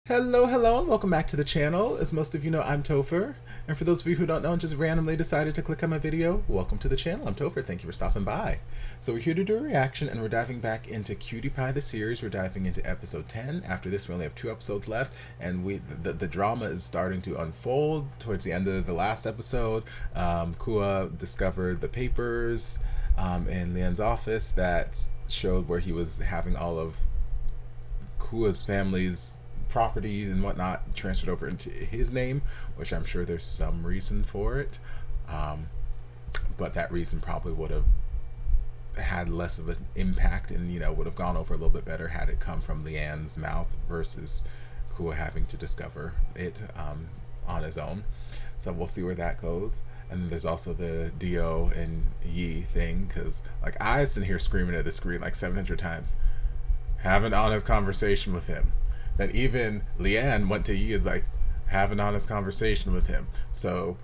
Hello, and welcome back to the channel. As most of you know, I'm Topher. And for those of you who don't know and just randomly decided to click on my video, welcome to the channel. I'm Topher. Thank you for stopping by. So we're here to do a reaction, and we're diving back into Cutie the series. We're diving into episode 10. After this, we only have 2 episodes left, and the drama is starting to unfold towards the end of the last episode. Kua discovered the papers in Lian's office that showed where he was having all of Kua's family's property and whatnot transferred over into his name, which I'm sure there's some reason for it, but that reason probably would have had less of an impact and would have gone over a little bit better had it come from Leanne's mouth versus Kua having to discover it on his own. So we'll see where that goes. And then there's also the Dio and Yi thing, because like I was sitting here screaming at the screen like 700 times, have an honest conversation with him. That even Leanne went to Yi is like, have an honest conversation with him. So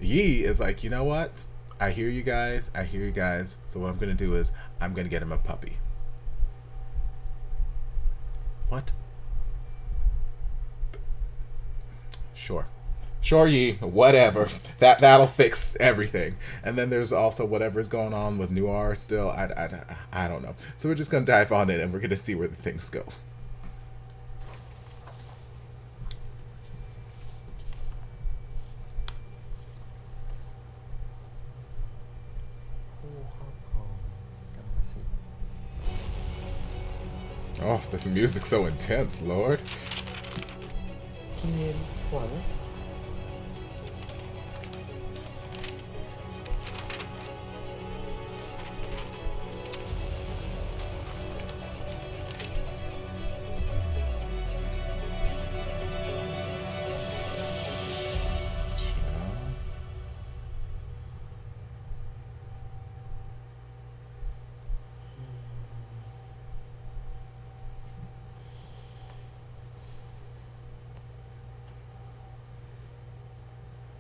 Yi is like, you know what? I hear you guys. So what I'm going to do is I'm going to get him a puppy. What? Sure, Yi, whatever. That'll fix everything. And then there's also whatever's going on with Nuer still. I don't know. So we're just going to dive on in and we're going to see where the things go. Oh, this music's so intense, Lord. กิเลนหวัง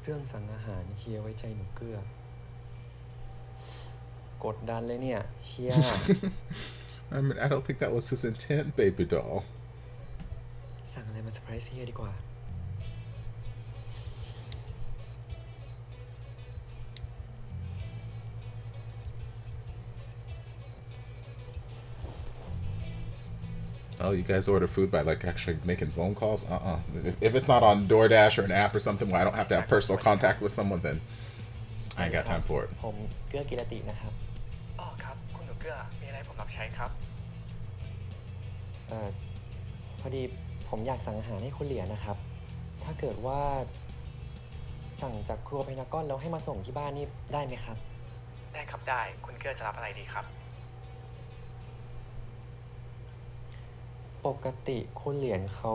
เรื่องสั่งอาหารเฮียไว้ใจหนูเกื้อกดดันเลยเนี่ยเฮีย I mean, I don't think that was his intent, baby doll. สั่งอะไรมาเซอร์ไพรส์เฮียดีกว่า Oh, you guys order food by like actually making phone calls? If it's not on DoorDash or an app or something where I don't have to have personal contact with someone, then I ain't got time for it. ผมเกื้อกิรตินะครับ อ๋อครับคุณหนูเกื้อมีอะไรผมรับใช้ครับ พอดีผมอยากสั่งอาหารให้คุณเหลียนะครับ ถ้าเกิดว่าสั่งจากครัวเพนากอนแล้วให้มาส่งที่บ้านนี่ได้ไหมครับ ได้ครับได้คุณเกื้อจะรับอะไรดีครับ ปกติคุณเหลียนเขา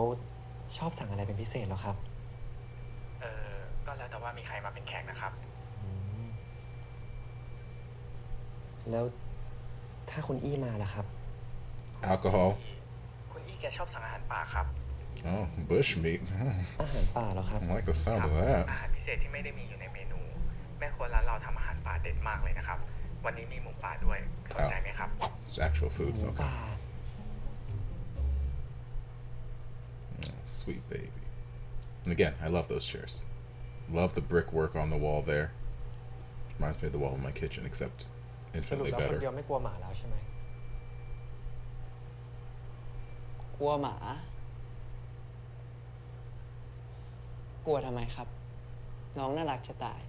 ชอบสั่งอะไรเป็นพิเศษเหรอครับ ก็แล้วแต่ว่ามีใครมาเป็นแขกนะครับ แล้วถ้าคุณอี้มาล่ะครับ Alcohol. คุณอี้แกชอบสั่งอาหารป่าครับ Oh, bush meat. อาหารป่าเหรอครับ I like the ค sound รั of that. อาหารพิเศษที่ไม่ได้มีอยู่ในเมนู แม่ครัวร้านเราทำอาหารป่าเด็ดมากเลยนะครับ วันนี้มีหมูป่าด้วยสนใจไหมครับ It's actual ห food. มู Okay. ป่า Oh, sweet baby. And again, I love those chairs. Love the brickwork on the wall there. Reminds me of the wall in my kitchen, except สรุป infinitely แล้วคน better. เดียวไม่กลัวหมาแล้วใช่ไหม กลัวหมา กลัวทำไมครับ น้องน่ารักจะตาย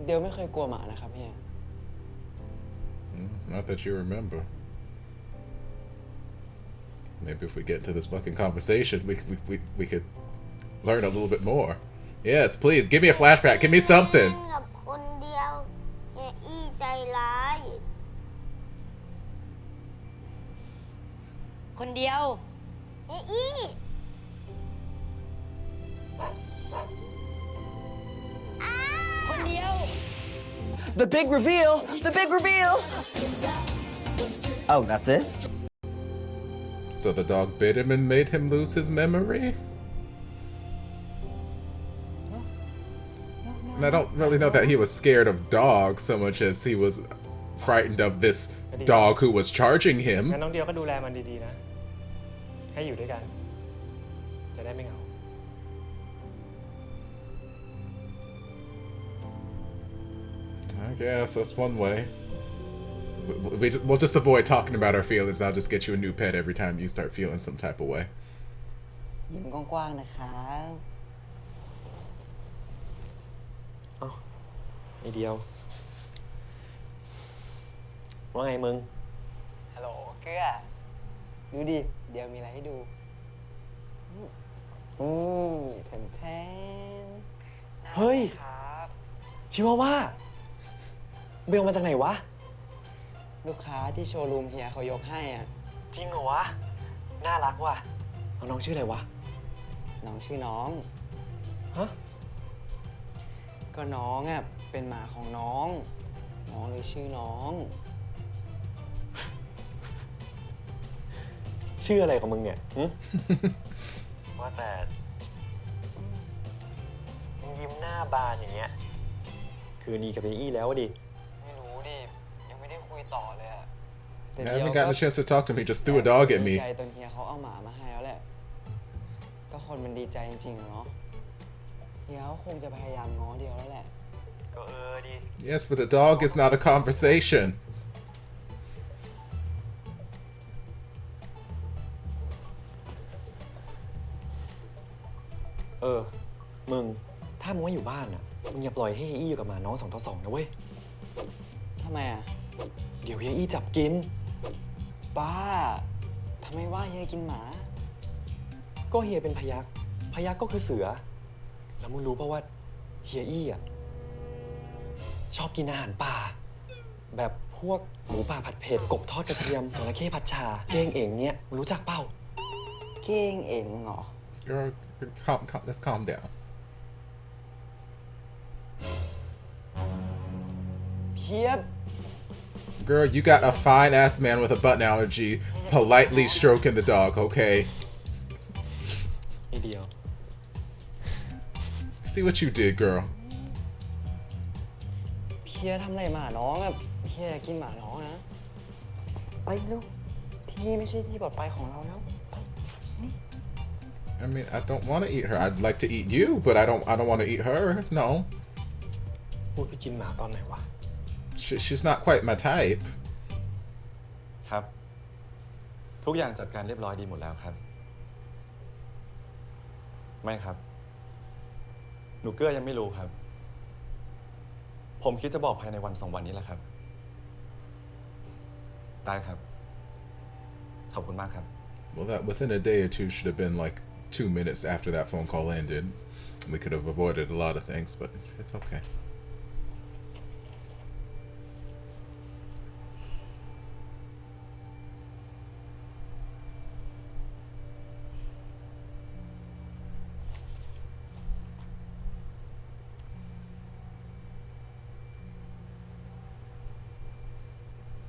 เดี๋ยวไม่เคยกลัวหมานะครับเฮีย Not that you remember. Maybe if we get into this fucking conversation, we could learn a little bit more. Yes, please give me a flashback. Give me something. กับคนเดียวเฮียอี้ใจร้าย คนเดียว เฮียอี้ คนเดียว The big reveal! The big reveal! Oh, that's it? So the dog bit him and made him lose his memory? And I don't really know that he was scared of dogs so much as he was frightened of this dog who was charging งั้น him. น้องเดียวก็ดูแลมันดีๆนะ ให้อยู่ด้วยกัน จะได้ไม่เหงา I guess that's one way. We'll just avoid talking about our feelings. I'll just get you a new pet every time you start feeling some type of way. ยิ้มกว้างๆนะครับ เอ้าไอเดียว ว่าไงมึง ฮัลโหลเกลือ ดูดิ เดี๋ยวมีอะไรให้ดูแทนแทน เฮ้ย ครับ ชิวาว่าเบลมาจากไหนวะ ลูกค้าที่โชว์รูมเฮียเขายกให้อ่ะ จริงเหรอวะ น่ารักว่ะน้องชื่ออะไรวะ น้องชื่อน้อง ฮะ ก็น้องอ่ะเป็นหมาของน้อง น้องเลยชื่อน้อง ชื่ออะไรของมึงเนี่ยหึ ว่าแต่มึงยิ้มหน้าบานอย่างเงี้ย คือนีกับเบอี้แล้วดิ ไม่รู้ดิ ยังไม่ได้คุยต่อเลยอ่ะ I haven't gotten a chance to talk to him. He just threw a dog at ดี me. ใจตอนเฮียเขาเอาหมามาให้แล้วแหละ ก็คนมันดีใจจริงๆอะเนาะ เฮียเขาคงจะพยายามง้อเดียวแล้วแหละ ก็ดิ Yes, but a dog is not a conversation. มึง ถ้ามึงไม่อยู่บ้านอ่ะ มึงอย่าปล่อยให้เฮียอี้อยู่กับหมาน้อง2 ต่อ 2นะเว้ย ทำไมอ่ะ เดี๋ยวเฮียอี้จับกิน บ้า ทำไมว่าเฮียกินหมา ก็เฮียเป็นพยัคฆ์พยัคฆ์ก็คือเสือ แล้วมึงรู้ป่าวว่าเฮียอี้อ่ะชอบกินอาหารป่า แบบพวกหมูป่าผัดเผ็ด กบทอดกระเทียมจระเข้ผัดชาเก้งเอ๋งเนี่ยมึงรู้จักเปล่า เก้งเอ๋งเหรอ Girl, let's calm down. เพียบ Girl, you got a fine ass man with a button allergy politely stroking the dog, okay? ไอเดียว See what you did, girl. เพียทำอะไรหมาน้องอ่ะเฮียกินหมาน้องนะ ไปเร็วที่นี่ไม่ใช่ที่ปลอดภัยของเราแล้ว I mean, I don't want to eat her. I'd like to eat you, but I don't want to eat her. No. พูดไปกินหมาตอนไหนวะ She's not quite my type. ครับ ทุกอย่างจัดการเรียบร้อยดีหมดแล้วครับ ไม่ครับ หนูเกื้อยังไม่รู้ครับ ผมคิดจะบอกภายในวัน2 วันนี้แหละครับ ได้ครับ ขอบคุณมากครับ Well, that within a day or two should have been like 2 minutes after that phone call ended. We could have avoided a lot of things, but it's okay.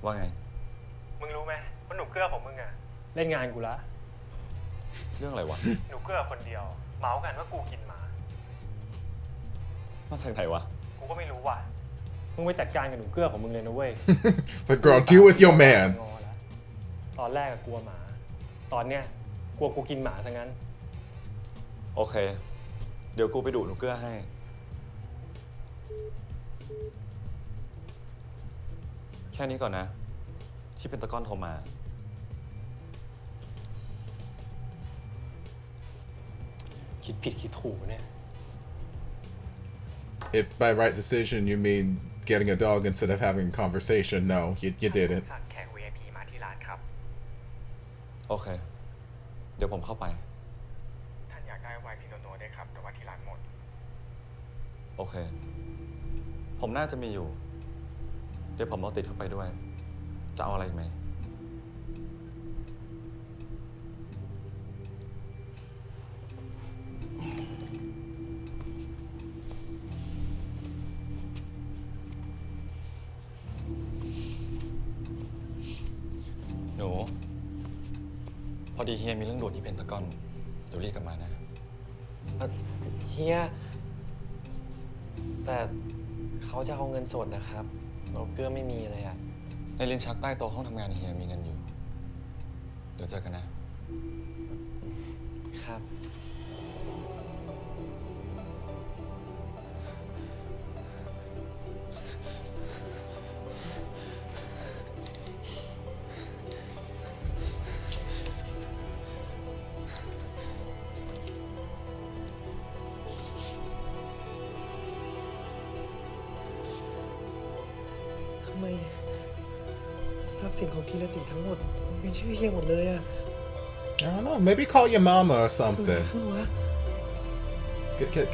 What? มึงรู้ไหมว่าหนูเกลือของมึงอะเล่นงานกูละ เรื่องอะไรวะ หนูเกลือคนเดียว เมาส์กันว่ากูกินหมา มาจากไหนวะ กูก็ไม่รู้ว่ะ มึงไปจัดการกับหนูเกลือของมึงเลยนะเว้ย It's like, girl, deal with your man. ตอนแรกกลัวหมา ตอนเนี้ยกลัวกูกินหมาซะงั้น โอเค เดี๋ยวกูไปดูหนูเกื้อให้ แค่นี้ก่อนนะ ที่เป็นตะก้อนโทรมา คิดผิดคิดถูกเนี่ย If by right decision you mean getting a dog instead of having a conversation, no, you didn't. สั่งแขก VIP มาที่ร้านครับ โอเค เดี๋ยวผมเข้าไป ท่านอยากได้ไวน์พิโนโนได้ครับ แต่ว่าที่ร้านหมด โอเค ผมน่าจะมีอยู่ เดี๋ยวผมเอาติดเข้าไปด้วย จะเอาอะไรอีกไหม หนู พอดีเฮียมีเรื่องด่วนที่เพนทากอน เดี๋ยวรีบกลับมานะ เฮีย แต่เขาจะเอาเงินสดนะครับ เราเกื้อไม่มีเลยอ่ะ ในลิ้นชักใต้โต๊ะห้องทำงานเฮียมีเงินอยู่ เดี๋ยวเจอกันนะ ครับ ทำไมทรัพย์สินของกีรติทั้งหมดมันเป็นชื่อเฮียหมดเลยอะ I don't know. Maybe call your mama or เกิดอะไร something. ขึ้นวะ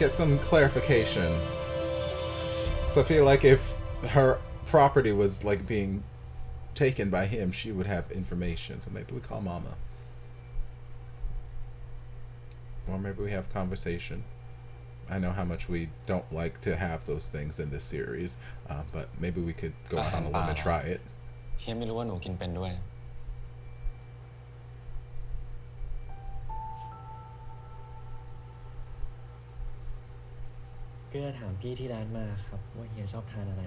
Get some clarification. So I feel like if her property was like being taken by him, she would have information. So maybe we call mama. Or maybe we have conversation. I know how much we don't like to have those things in this series, but maybe we could go out on a limb and try it. เฮียไม่รู้ว่าหนูกินเป็นด้วย เกื้อถามพี่ที่ร้านมาครับว่าเฮียชอบทานอะไร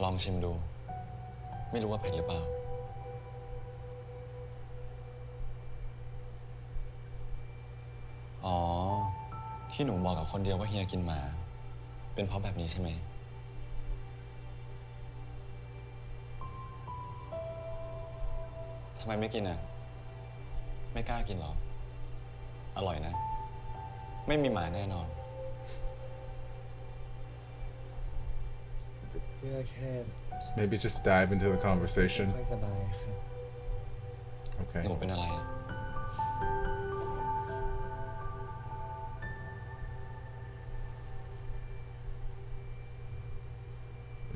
ลองชิมดู ไม่รู้ว่าเผ็ดหรือเปล่า อ๋อ ที่หนูบอกกับคนเดียวว่าเฮียกินหมา เป็นเพราะแบบนี้ใช่ไหม ทำไมไม่กินอ่ะ ไม่กล้ากินหรอ อร่อยนะ ไม่มีหมาแน่นอน เพื่อแค่ Maybe just dive into the ไม่ conversation. ค่อยสบายครับ Okay. หนูเป็นอะไร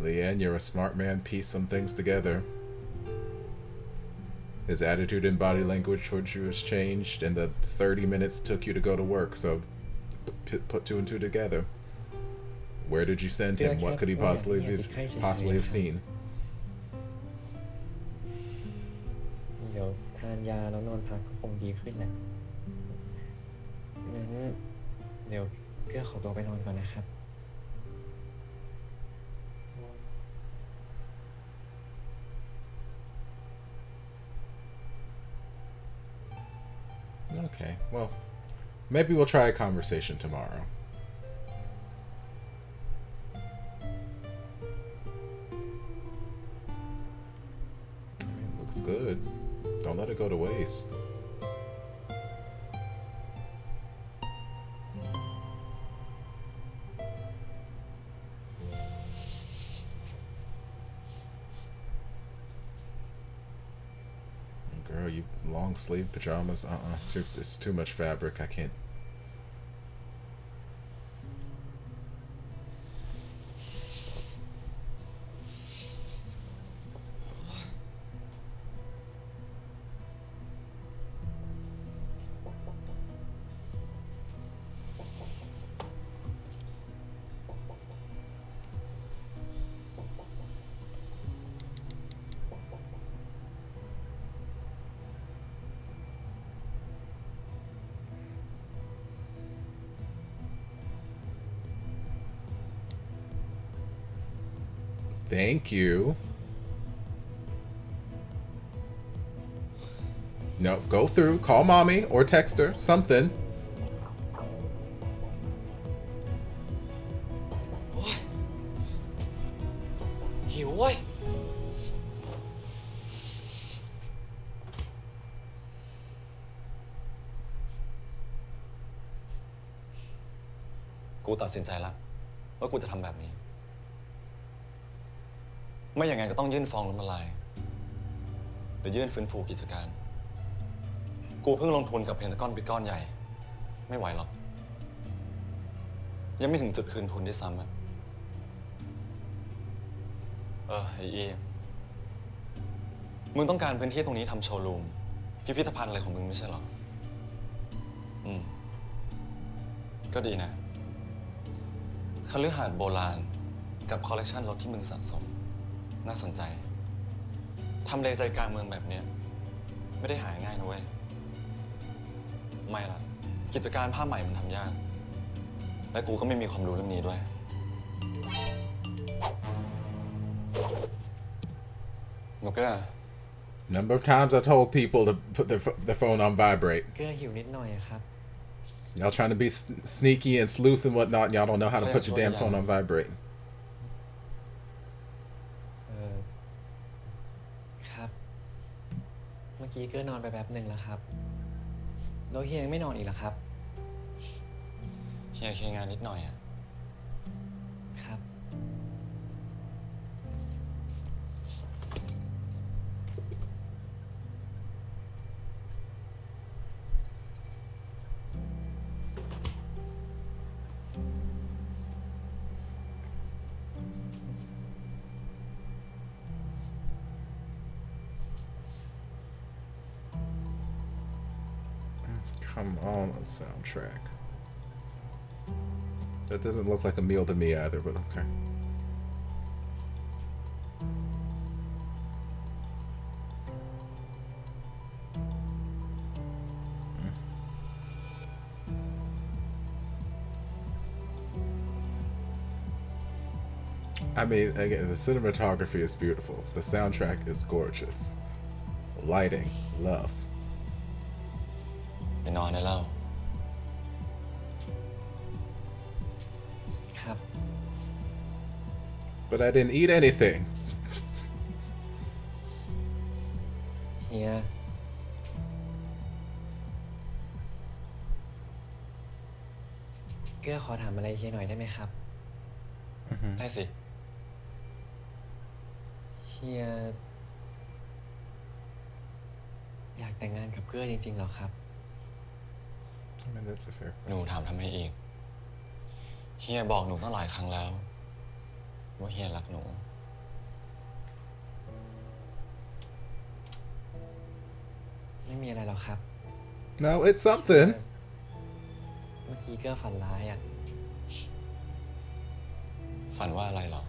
Leanne, you're a smart man. Piece some things together. His attitude and body language towards you has changed, and the 30 minutes took you to go to work, so put two and two together. Where did you send him? What could he possibly have seen? เดี๋ยวทานยาแล้วนอนพักก็คงดีขึ้นแหละงั้นเดี๋ยวเกื้อขอตัวไปนอนก่อนนะครับ Okay, well, maybe we'll try a conversation tomorrow. I mean, looks good. Don't let it go to waste. Girl, you long sleeve pajamas? It's too much fabric. I can't. Thank you. No, go through. Call mommy or text her. Something. หิวเว้ย กูตัดสินใจแล้วว่ากูจะทำแบบนี้ ไม่อย่างนั้นก็ต้องยื่นฟ้องล้มละลาย หรือยื่นฟื้นฟูกิจการ กูเพิ่งลงทุนกับเพนทากอนไปก้อนใหญ่ ไม่ไหวหรอก ยังไม่ถึงจุดคืนทุนด้วยซ้ำอะไอ้อีมึงต้องการพื้นที่ตรงนี้ทำโชว์รูม พิพิธภัณฑ์อะไรของมึงไม่ใช่หรอ ก็ดีนะคฤหาสน์โบราณกับคอลเลกชันรถที่มึงสะสม น่าสนใจ ทำเลใจกลางเมืองแบบเนี้ย ไม่ได้หาง่ายนะเว้ย ไม่ละกิจการผ้าใหม่มันทำยาก และกูก็ไม่มีความรู้เรื่องนี้ด้วย หนูเกลือ Number of times I told people to put their phone on vibrate. เกลือหิวนิดหน่อยอะครับ Y'all trying to be sneaky and sleuth and whatnot, and y'all don't know how to put your damn phone on vibrate. ครับ เมื่อกี้เกลือนอนไปแป๊บหนึ่งแล้วครับแล้วเฮียยังไม่นอนอีกเหรอครับ เฮียเคลียร์งานนิดหน่อยอะ ครับ Come on, a soundtrack. That doesn't look like a meal to me either, but okay. I mean, again, the cinematography is beautiful. The soundtrack is gorgeous. Lighting, love. ไปนอนได้แล้ว ครับ But I didn't eat anything. เฮีย เกลือขอถามอะไรเฮียหน่อยได้ไหมครับ ได้สิ เฮียอยากแต่งงานกับเกลือจริงๆเหรอครับ I mean, that's a fair หนู question. ถามทำไมอีก เฮียบอกหนูตั้งหลายครั้งแล้ว ว่าเฮียรักหนู ไม่มีอะไรหรอกครับ No, it's something. เมื่อกี้เกลือฝันร้ายอ่ะ ฝันว่าอะไรหรอ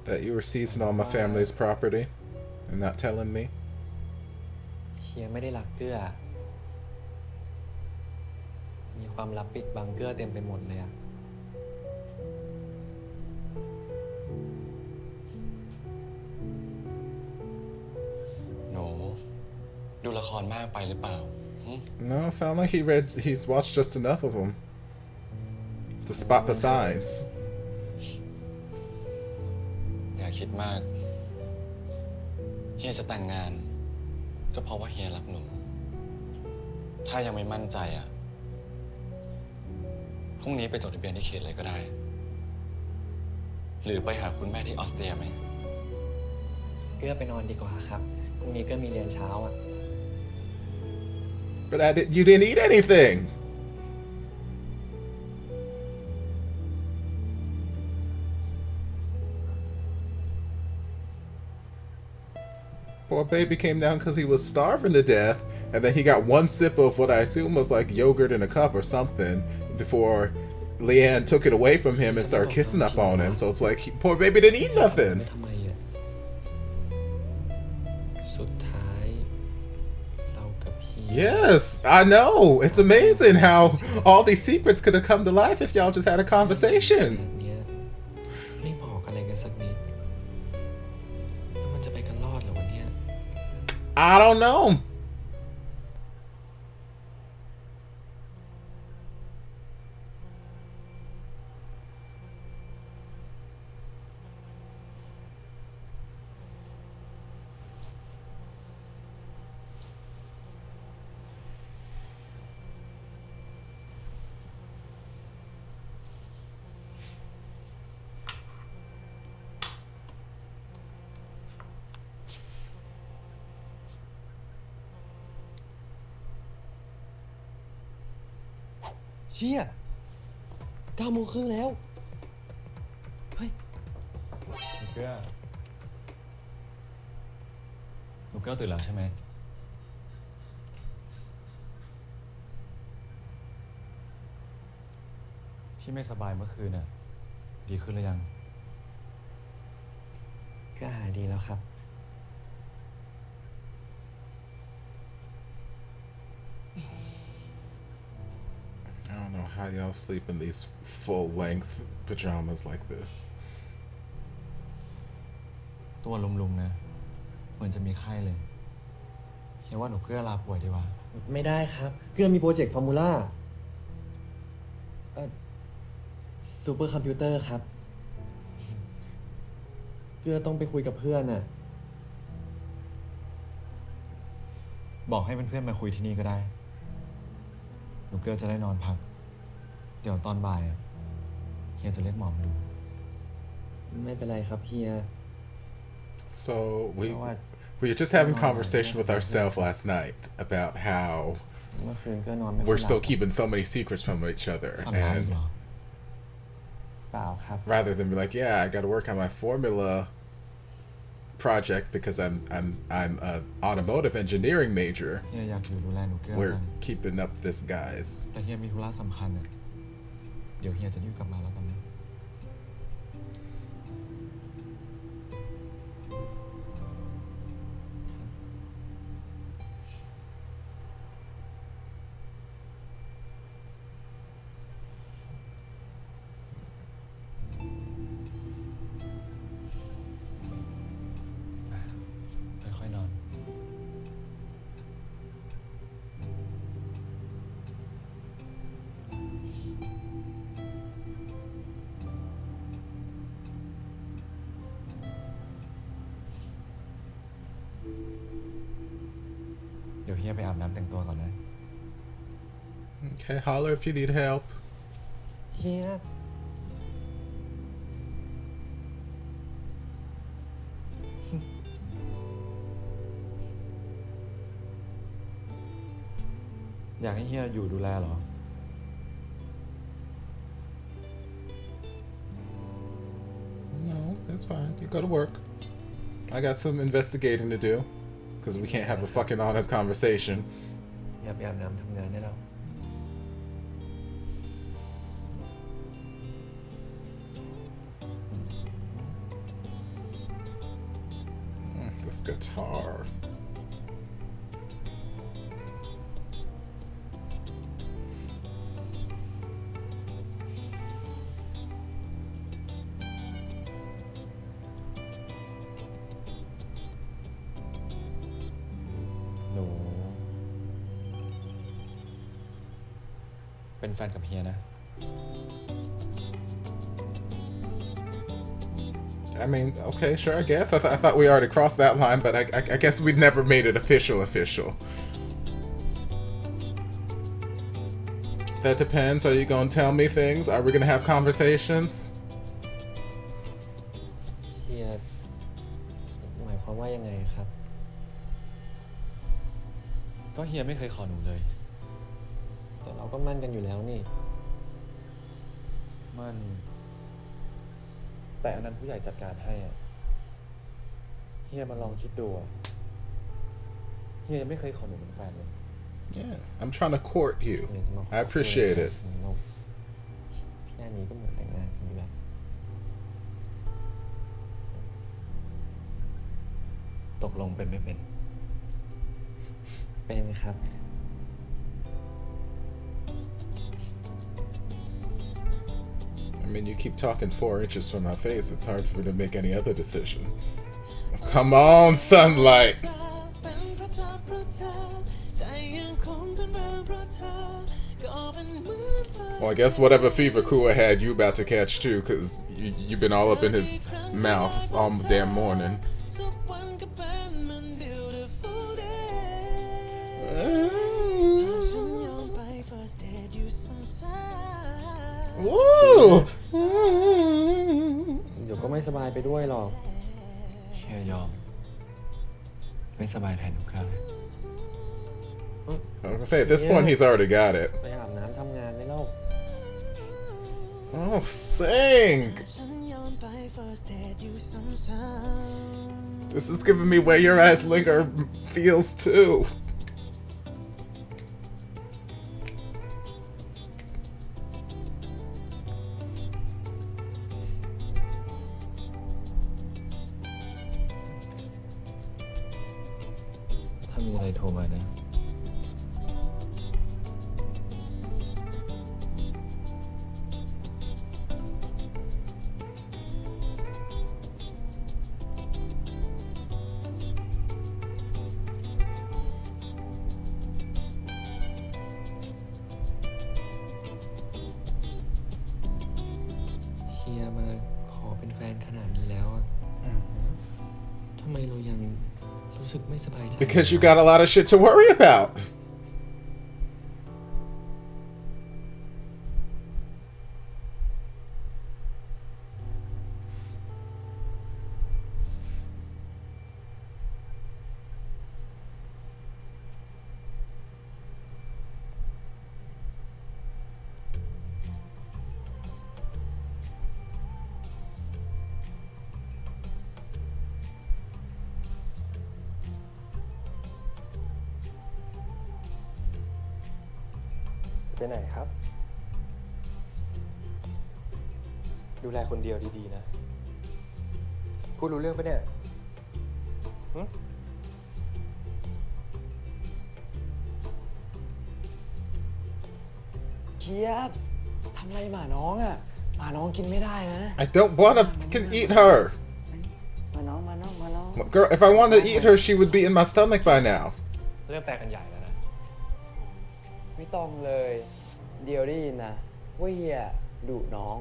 That you were seizing all my family's property and not telling me. เฮียไม่ได้รักเกลือ มีความลับปิดบังเกลือเต็มไปหมดเลยอะ หนู ดูละครมากไปหรือเปล่าหึ No, sound like he's watched just enough of them to spot the signs. อย่าคิดมาก เฮียจะแต่งงาน ก็เพราะว่าเฮียรักหนู ถ้ายังไม่มั่นใจอ่ะ พรุ่งนี้ไปจดทะเบียนที่เขตเลยก็ได้ หรือไปหาคุณแม่ที่ออสเตรียไหม เกลือไปนอนดีกว่าครับ พรุ่งนี้เกลือมีเรียนเช้าอ่ะ But you didn't eat anything. Poor baby came down because he was starving to death, and then he got one sip of what I assume was like yogurt in a cup or something before Leanne took it away from him and started kissing up on him. So it's like, poor baby didn't eat nothing. ทำไมอ่ะ สุดท้ายเรากับเฮีย Yes, I know. It's amazing how all these secrets could have come to life if y'all just had a conversation. แบบเนี้ยไม่บอกอะไรกันสักนิด แล้วมันจะไปกันรอดเหรอวันเนี้ย I don't know.เชี่ย9:30แล้ว เฮ้ย หนูเกลือตื่นแล้วใช่ไหม ที่ไม่สบายเมื่อคืนน่ะ ดีขึ้นหรือยัง ก็หายดีแล้วครับ know how y'all sleep in these full-length pajamas like this. ตัวลุมๆนะ เหมือนจะมีไข้เลยเฮียว่าหนูเกลือลาป่วยดีกว่า ไม่ได้ครับ เกื้อมีโปรเจกต์ฟอร์มูล่าซูเปอร์คอมพิวเตอร์ครับ เกื้อต้องไปคุยกับเพื่อนน่ะ บอกให้เพื่อนๆมาคุยที่นี่ก็ได้ หนูเกลือจะได้นอนพัก เดี๋ยวตอนบ่ายอะเฮียจะเรียกหมอมาดู ไม่เป็นไรครับเฮีย So we What? we were just having conversation with ourselves last night about how เมื่อคืนเกื้อนอนไม่ค่อย we're หลับ still keeping so many secrets from each other, ทำร้ายอี and กเหรอ เปล่าครับ rather than be like, yeah, I got to work on my formula project because I'm an automotive engineering major. เฮียอยากอยู่ดูแลหนูเกลือ We're จัง keeping up this, guys. แต่เฮียมีธุระสำคัญอะเดี๋ยวเฮียจะรีบกลับมาแล้วกันนะ ค่อยๆนอน เดี๋ยวเฮียไปอาบน้ำแต่งตัวก่อนนะ Okay, holler if you need help. เฮีย อยากให้เฮียอยู่ดูแลเหรอ No, that's fine. You go to work. I got some investigating to do because we can't have a fucking honest conversation. อย่าไปอาบน้ำทำงานได้แล้ว This guitar. No. เป็นแฟนกับเฮียนะ I mean, okay, sure, I guess. I thought we already crossed that line, but I guess we never made it official. That depends. Are you gonna tell me things? Are we gonna have conversations? เฮียหมายความว่ายังไงครับ ก็เฮียไม่เคยขอหนูเลย แต่เราก็มั่นกันอยู่แล้วนี่ มัน แต่อันนั้นผู้ใหญ่จัดการให้อะเฮียมาลองคิดดูอะเฮียยังไม่เคยขอหนูเป็นแฟนเลย Yeah, I'm trying to court you. I appreciate it. แค่นี้ก็เหมือนแต่งงานกันอยู่แล้ว ตกลงเป็นไม่เป็น เป็นครับ I mean, you keep talking 4 inches from my face. It's hard for me to make any other decision. Come on, sunlight. Well, I guess whatever fever Kua had, you about to catch too, because you've been all up in his mouth all damn morning. Woo! เดี๋ยวก็ไม่สบายไปด้วยหรอก เฮียยอม ไม่สบายแทนหนูครับ I was gonna say, at this point, he's already got it. ไปอาบน้ำทำงานได้แล้ว Oh, sing! This is giving me Where Your Eyes Linger feels too.ถ้ามีอะไรโทรมานะ ยมาขอเป็นแฟนขนาดนี้แล้วอะทำไมเรายังรู้สึกไม่สบายใจ Because you got a lot of shit to worry about. ไปไหนครับ ดูแลคนเดียวดีๆนะ พูดรู้เรื่องปะเนี่ยหึ เจี๊ยบทำไรหมาน้องอ่ะ หมาน้องกินไม่ได้นะ I don't want to can eat her. มาน้อง Girl, if I wanted to eat her, she would be in my stomach by now. เริ่มแตกกันใหญ่แล้วนะ ไม่ต้องเลย เดี๋ยวได้ยินนะว่าเฮียดุน้อง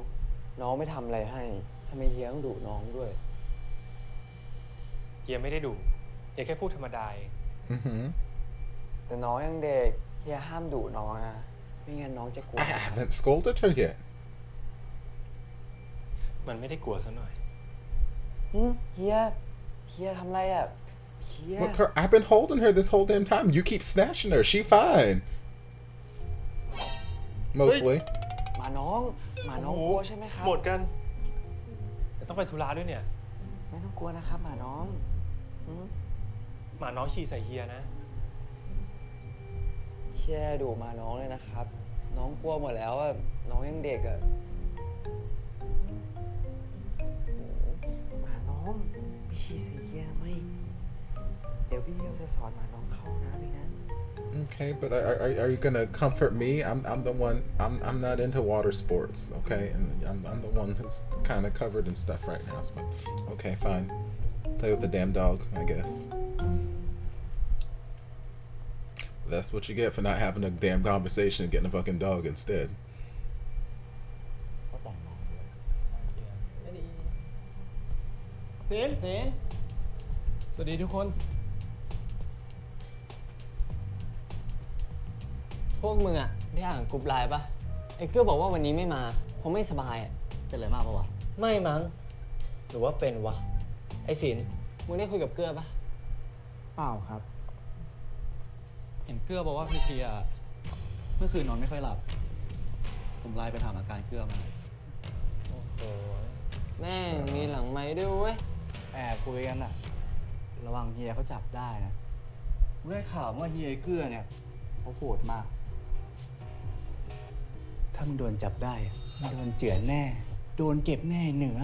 น้องไม่ทำอะไรให้ทำไมเฮียต้องดุน้องด้วย เฮียไม่ได้ดุเฮียแค่พูดธรรมดา Mm-hmm. แต่น้องยังเด็กเฮียห้ามดุน้องนะไม่งั้นน้องจะกลัว I haven't scolded her yet. มันไม่ได้กลัวซะหน่อย เฮียทำอะไรอ่ะเฮีย Look, her, I've been holding her this whole damn time. You keep snatching her. She fine. Mostly. หมาน้องกลัวใช่ไหมครับ หมดกันแต่ต้องไปธุระด้วยเนี่ย ไม่ต้องกลัวนะครับหมาน้องหืม หมาน้องฉี่ใส่เฮียนะ เฮียดุหมาน้องเลยนะครับ น้องกลัวหมดแล้วอ่ะน้องยังเด็กอ่ะหมาน้องไปฉี่ใส่เฮียไหมเดี๋ยวพี่เฮียจะสอนหมาน้องเข้าน้ำเองนะ Okay, but are you gonna comfort me? I'm the one. I'm not into water sports. Okay, and I'm the one who's kind of covered in stuff right now. But okay, fine. Play with the damn dog, I guess. That's what you get for not having a damn conversation and getting a fucking dog instead. เซนสวัสดีทุกคน พวกมึงอ่ะได้อ่านกลุ่มไลน์ปะไอ้เกื้อบอกว่าวันนี้ไม่มาเพราะไม่สบายอ่ะ เป็นอะไรมากปะวะ ไม่มั้งหรือว่าเป็นวะไอ้ศิลป์มึงได้คุยกับเกื้อปะ เปล่าครับ เห็นเกื้อบอกว่าเพลียๆเมื่อคืนนอนไม่ค่อยหลับ ผมไลน์ไปถามอาการเกื้อมา แม่งมีหลังไม้ด้วยเว้ย แอบคุยกันอะระวังเฮียเขาจับได้นะได้ข่าวว่าเฮียเกื้อเนี่ยเขาโหดมาก ถ้ามึงโดนจับได้อะมึงโดนเจือนแน่ โดนเก็บแน่เหนือ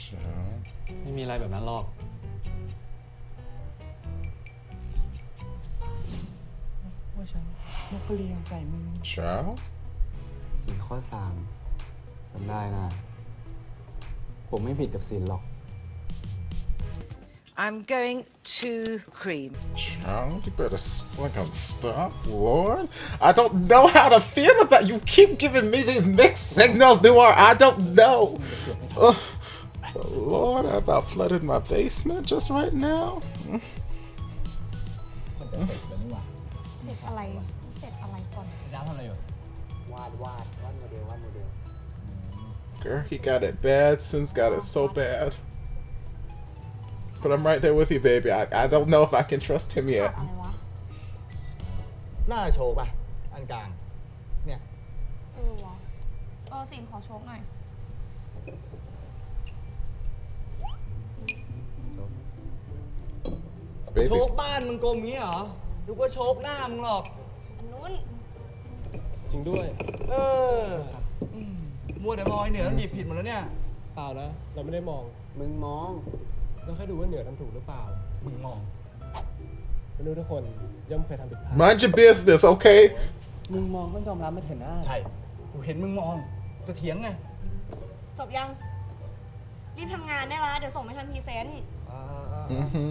Sure. ไม่มีอะไรแบบนั้นหรอกว่าฉันนกกระเรียงใส่มึง Sure. 4 ข้อ 3จำได้นะ ผมไม่ผิดกับศีลหรอก I'm going to cream. Child, you better fucking stop, Lord. I don't know how to feel about you. Keep giving me these mixed signals, Nuer. I don't know. Lord, I about flooded my basement just right now. มันจะเสร็จแล้วนี่หว่า เสร็จอะไรก่อน น้ำทำอะไรอยู่ วาดโมเดล Girl, he got it bad. Sin's got it so bad. But I'm right there with you, baby. I don't know if I can trust him ขาด yet. อะไรวะ หน้าโชว์ป่ะ อันกลาง เนี่ย วะสินขอโชคหน่อย Baby. โชกบ้านมึงกลมงี้เหรอนึกว่าโชกหน้ามึงหรอก อันนู้น จริงด้วย เออมัวแต่มองไอ้เหนือมันหยิบผิดหมดแล้วเนี่ย เปล่านะ เราไม่ได้มอง มึงมอง เราแค่ดูว่าเหนือทำถูกหรือเปล่า มึงมอง มนุษย์ทุกคนย่อมเคยทำผิดพลาด Mind your business, okay? มึงมองก็ยอมรับไม่เห็นหน้า ใช่ กูเห็นมึงมอง จะเถียงไง จบยัง รีบทำงานได้ละเดี๋ยวส่งไม่ทันพรีเซนต์ Mm-hmm.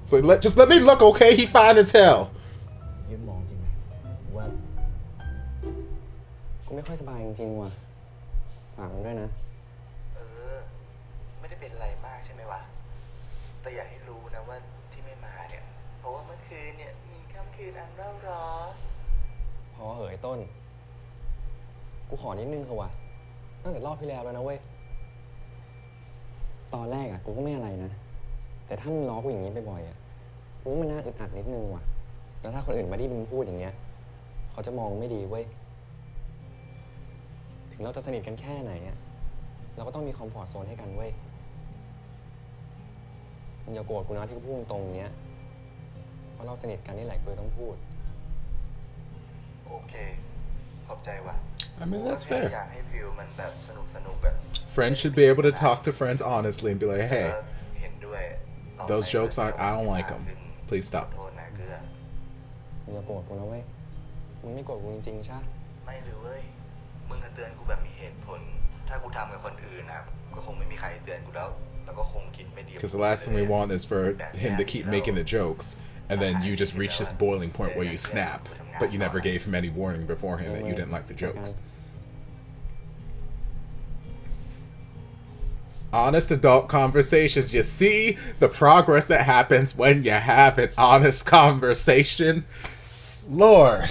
So just let me look, okay? He fine as hell. ยืนมองจริงไหมว่า ไม่ค่อยสบายจริงๆว่ะฝากมันด้วยนะ ไม่ได้เป็นอะไรมากใช่ไหมวะ แต่อยากให้รู้นะว่าที่ไม่มาเนี่ย เพราะว่าเมื่อคืนเนี่ยมีค่ำคืนอันเร่าร้อน พอเหยต้น กูขอนิดนึงเถอะว่ะตั้งแต่รอบที่แล้วแล้วนะเว้ย ตอนแรกกูก็ไม่อะไรนะ แต่ถ้ามึงล้อกูอย่างนี้บ่อยๆกูว่ามันน่าอึดอัดนิดนึงว่ะ แล้วถ้าคนอื่นมาได้ยินมึงพูดอย่างเงี้ย เขาจะมองไม่ดีเว้ย ถึงเราจะสนิทกันแค่ไหนเราก็ต้องมีคอมฟอร์ตโซนให้กันเว้ยมึงอย่าโกรธกูนะที่กูพูดตรงเนี้ย เพราะเราสนิทกันนี่แหละกูต้องพูด โอเค ขอบใจว่ะ I mean, that's อยา fair. กให้ฟิลมันแบบสนุกแบบ Friends should be able to talk to friends honestly and be like, hey, เห็นด้วย those jokes aren't, I don't like them. Please stop. โทษนะเกลือ มึงอย่าโกรธกูนะเว้ย มึงไม่โกรธกูจริงๆใช่ ไม่เลยเว้ย มึงเตือนกูแบบมีเหตุผล ถ้ากูทำกับคนอื่นนะก็คงไม่มีใครเตือนกูแล้วก็คงคิดไม่ดี Because the last thing we want is for him to keep making the jokes, and then you just reach this boiling point where you snap, but you never gave him any warning beforehand that you didn't like the jokes. Honest adult conversations. You see the progress that happens when you have an honest conversation. Lord.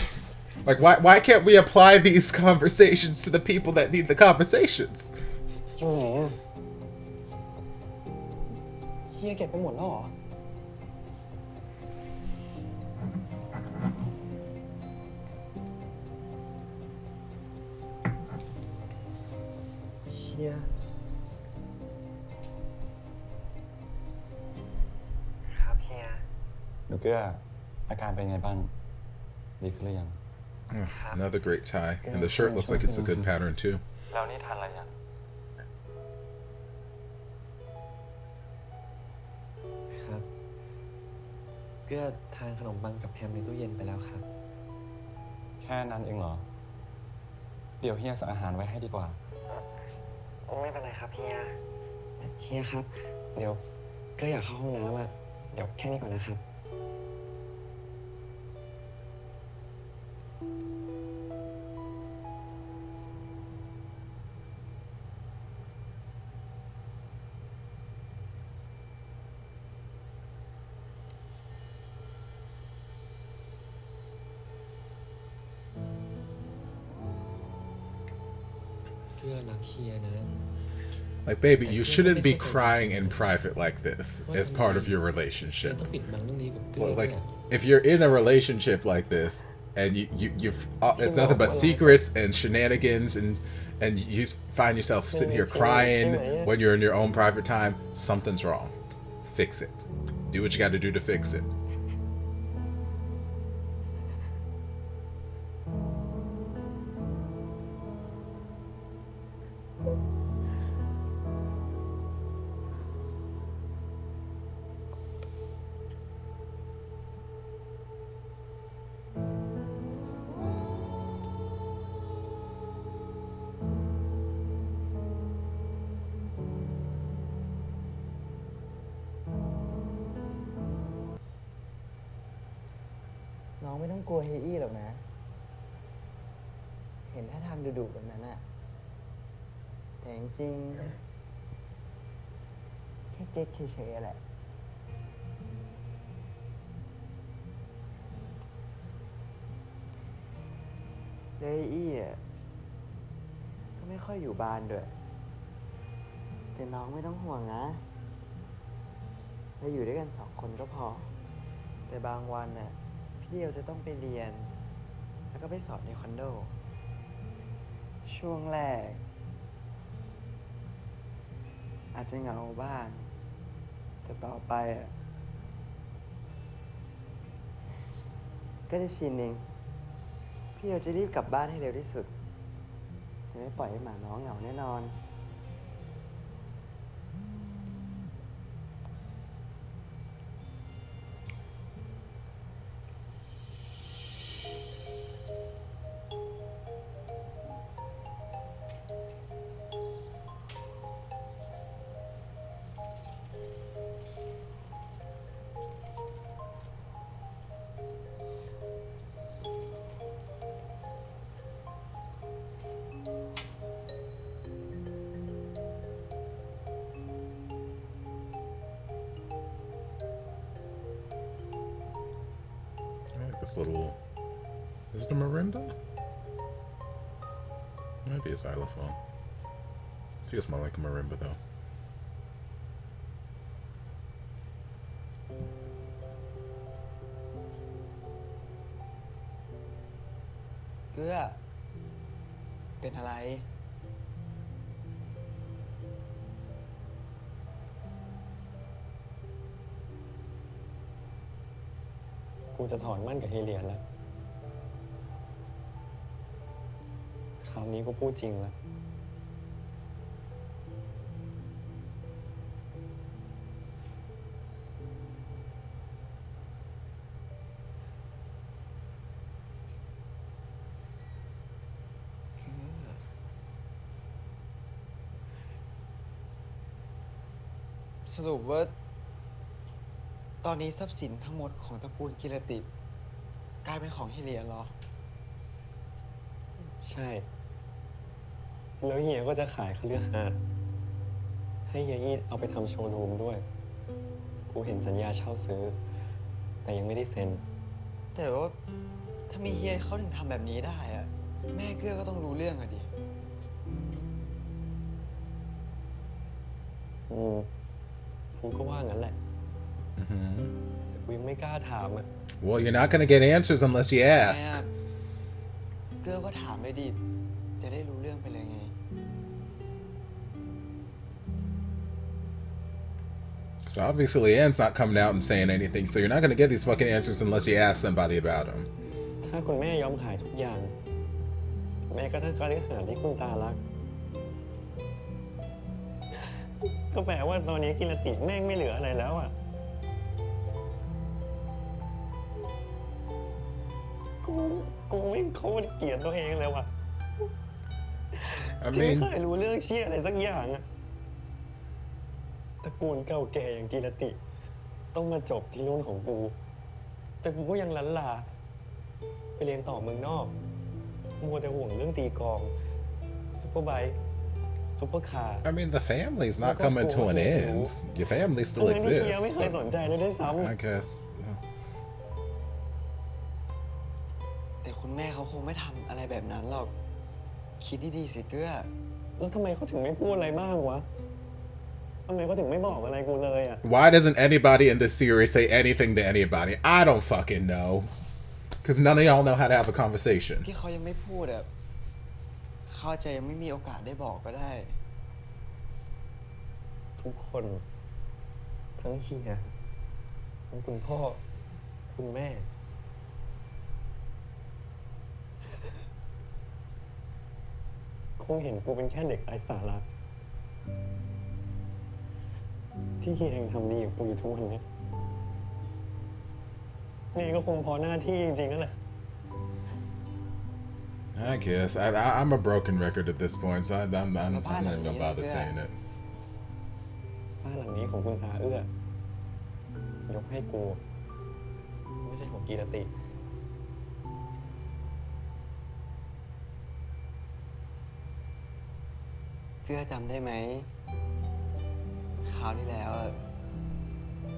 Like, why can't we apply these conversations to the people that need the conversations? อยู่ไหนเฮียเก็บไปหมดแล้วเหรอ เฮียครับเฮีย หนูเกื้ออาการเป็นไงบ้าง ดีขึ้นหรือยัง Another great tie. And the shirt looks like it's a good pattern, too. แล้วนี่ทานอะไรยัง ครับเกื้อทานขนมปังกับแฮมในตู้เย็นไปแล้วครับ แค่นั้นเองเหรอ เดี๋ยวเฮียสั่งอาหารไว้ให้ดีกว่า ไม่เป็นไรครับเฮีย เฮียครับ เดี๋ยวเกื้ออยากเข้าห้องน้ำเดี๋ยวแค่นี้ก่อนนะครับ เกื้อรักเฮียนะ Like, baby, you shouldn't be crying in private like this as part of your relationship. ต้องปิดบังเรื่องนี้กับเกื้อ Well, ด้วย like, if you're in a relationship like this and it's nothing but secrets and shenanigans and you find yourself sitting here crying when you're in your own private time, something's wrong. Fix it. Do what you got to do to fix it.น้องไม่ต้องกลัวเฮียอี้หรอกนะ เห็นท่าทางดุๆแบบนั้นอะแต่จริงๆแค่เก๊กเฉยๆแหละเฮียอี้อะก็ไม่ค่อยอยู่บ้านด้วย แต่น้องไม่ต้องห่วงนะเราอยู่ด้วยกัน2 คนก็พอ แต่บางวันน่ะพี่เดียวจะต้องไปเรียน แล้วก็ไปสอบในคอนโด ช่วงแรก อาจจะเหงาบ้าง แต่ต่อไปก็จะชินเอง พี่เดียวจะรีบกลับบ้านให้เร็วที่สุด จะไม่ปล่อยให้หมาน้องเหงาแน่นอน เ this little... Is it a marimba? Might be a xylophone. Feels more like a marimba though. เกลือ เป็นอะไร กูจะถอนมั่นกับเฮเลียนแล้ว คราวนี้กูพูดจริงแล้ว สรุปว่า ตอนนี้ทรัพย์สินทั้งหมดของตระกูลกิรติกลายเป็นของเฮเลียเหรอ ใช่ แล้วเฮียก็จะขายคฤหาสน์ให้เฮียอี้เอาไปทำโชว์รูมด้วย กูเห็นสัญญาเช่าซื้อ แต่ยังไม่ได้เซ็น แต่ว่าถ้ามีเฮียเขาถึงทำแบบนี้ได้อะแม่เกลือก็ต้องรู้เรื่องอะดิ กูก็ว่างั้นแหละ แต่กูยังไม่กล้าถามอ่ะ Well, you're not gonna get answers unless you แม่ ask. เกลือก็ถามเลยดิ จะได้รู้เรื่องไปเลยไง So obviously Anne's not coming out and saying anything, so you're not gonna get these fucking answers unless you ask somebody about them. ถ้าคุณแม่ยอมขายทุกอย่าง แม่ก็ทั้งคฤหาสน์ที่คุณตารัก ก็แปลว่าตอนนี้กิรติแม่งไม่เหลืออะไรแล้วอ่ะ กูไม่โคตรเกลียดตัวเองเลยว่ะ I ที่ไม่ mean, เคยรู้เรื่องเชี่ยอะไรสักอย่างอะตระกูลเก่าแก่อย่างกิรติ ต้องมาจบที่รุ่นของกู แต่กูก็ยังลันลา ไปเรียนต่อเมืองนอกมัวแต่ห่วงเรื่องตีกลองซุปเปอร์ไบค์ซุปเปอร์คาร์ I mean, the family's not coming to an end. Your family still ทั้งที่เฮียไม่ exists. เคยสนใจเลยด้วยซ้ I guess. แต่คุณแม่เขาคงไม่ทำอะไรแบบนั้นหรอก คิดดีๆสิเกลือ ำแล้วทำไมเขาถึงไม่พูดอะไรบ้างวะทำไมเขาถึงไม่บอกอะไรกูเลยอ่ะ Why doesn't anybody in this series say anything to anybody? I don't fucking know. Because none of y'all know how to have a conversation. ที่เขายังไม่พูดอะเขาอาจจะยังไม่มีโอกาสได้บอกก็ได้ ทุกคนทั้งเฮียทั้งคุณพ่อ คุณแม่ คงเห็นกูเป็นแค่เด็กไร้สาระที่เฮียยังทำดีกับกูอยู่ทุกวันนี้นี่ก็คงพอหน้าที่จริงๆนั่นแหละ I guess. I'm a broken record at this point, so I'm not even gonna bother saying it. บ้านหลังนี้ของคุณอาเอื้อ ยกให้กู ไม่ใช่ของกีรติ เกลือจำได้ไหมคราวที่แล้วอะ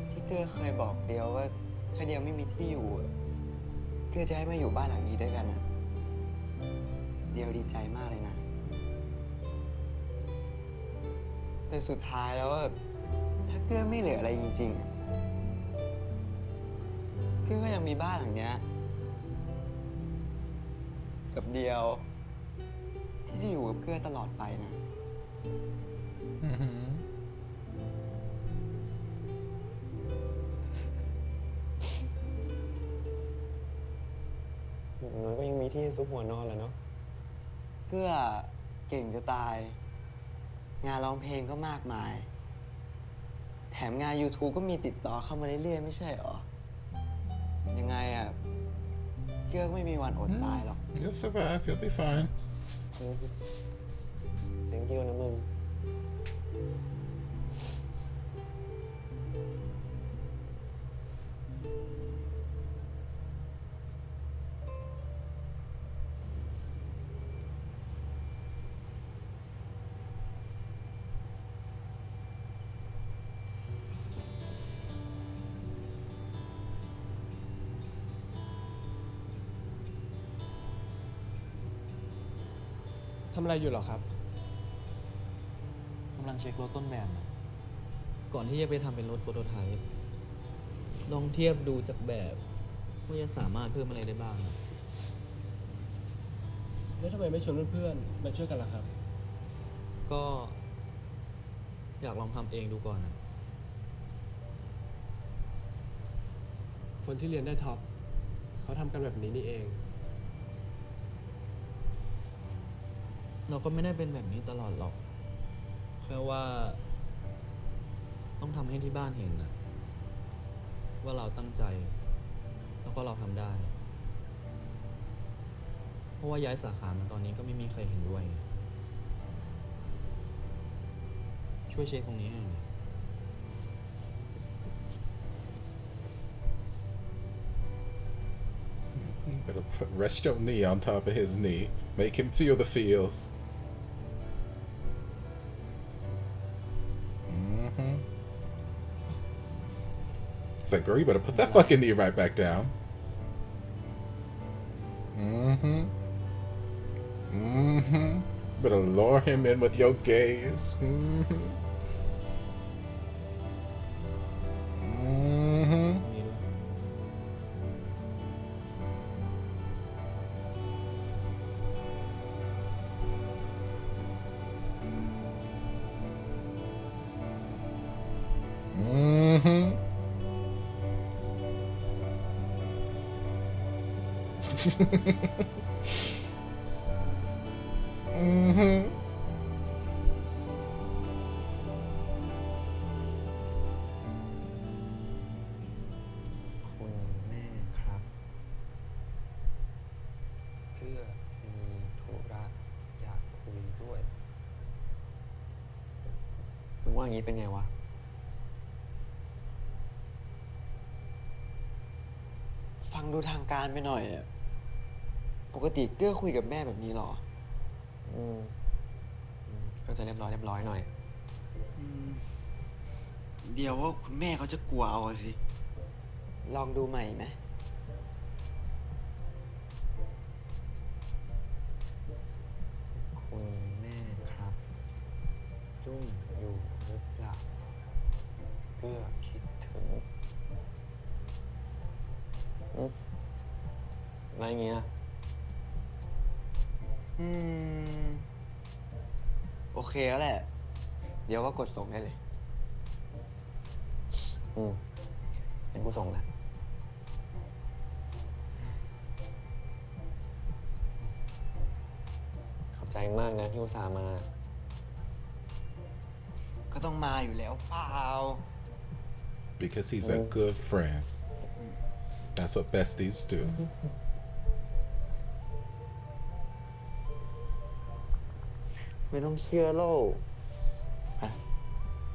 ที่เกลือเคยบอกเดียวว่า ถ้าเดียวไม่มีที่อยู่อะเกลือจะให้มาอยู่บ้านหลังนี้ด้วยกันอะเดียวดีใจมากเลยนะ แต่สุดท้ายแล้วอะถ้าเกลือไม่เหลืออะไรจริงๆอะเกลือก็ยังมีบ้านหลังเนี้ยกับเดียว ที่จะอยู่กับเกลือตลอดไปนะ อย่างน้อยก็ยังมีที่ซุกหัวนอนแหละเนาะ เกลือเก่งจะตาย งานร้องเพลงก็มากมาย แถมงาน YouTube ก็มีติดต่อเข้ามาเรื่อยๆไม่ใช่หรอ ยังไงอ่ะ เกลือก็ไม่มีวันอดตายหรอก You'll survive. You'll be fine. Thank you นะมึง ทำอะไรอยู่หรอครับ กำลังเช็ครถต้นแบบนะก่อนที่จะไปทำเป็นรถโปรโตไทป์ลองเทียบดูจากแบบว่าจะสามารถเพิ่มอะไรได้บ้างนะ แล้วทำไมไม่ชวนเพื่อนๆมาช่วยกันล่ะครับ ก็อยากลองทำเองดูก่อนนะ คนที่เรียนได้ท็อปเขาทำกันแบบนี้นี่เอง เราก็ไม่ได้เป็นแบบนี้ตลอดหรอกแค่ว่า ต้องทำให้ที่บ้านเห็นนะว่าเราตั้งใจ แล้วก็เราทำได้ เพราะว่าย้ายสาขามาตอนนี้ก็ไม่มีใครเห็นด้วย ช่วยเช็คตรงนี้ให้หน่อย Better rest your knee on top of his knee. Make him feel the feels. It's like, girl, you better put that fucking knee right back down. Better lure him in with your gaze. Mm-hmm. คุณแม่ครับเกื้อมีธุระอยากคุยด้วยมึงว่าอย่างนี้เป็นไงวะ ฟังดูทางการไปหน่อยอะปกติเกื้อคุยกับแม่แบบนี้หรอ ก็จะเรียบร้อยหน่อย เดี๋ยวว่าคุณแม่เขาจะกลัวเอาสิ ลองดูใหม่ไหม คุณแม่ครับจุ้งอยู่หรือเปล่าเพื่อคิดถึงอะไรเงี้ย โอเคแล้วแหละ เดี๋ยวว่ากดส่งได้เลย เป็นผู้ส่งแล้วขอบใจมากนะที่อุตส่าห์มา ก็ต้องมาอยู่แล้วเปล่า Because he's a good friend. That's what besties do. ไม่ต้องเชื่อโลก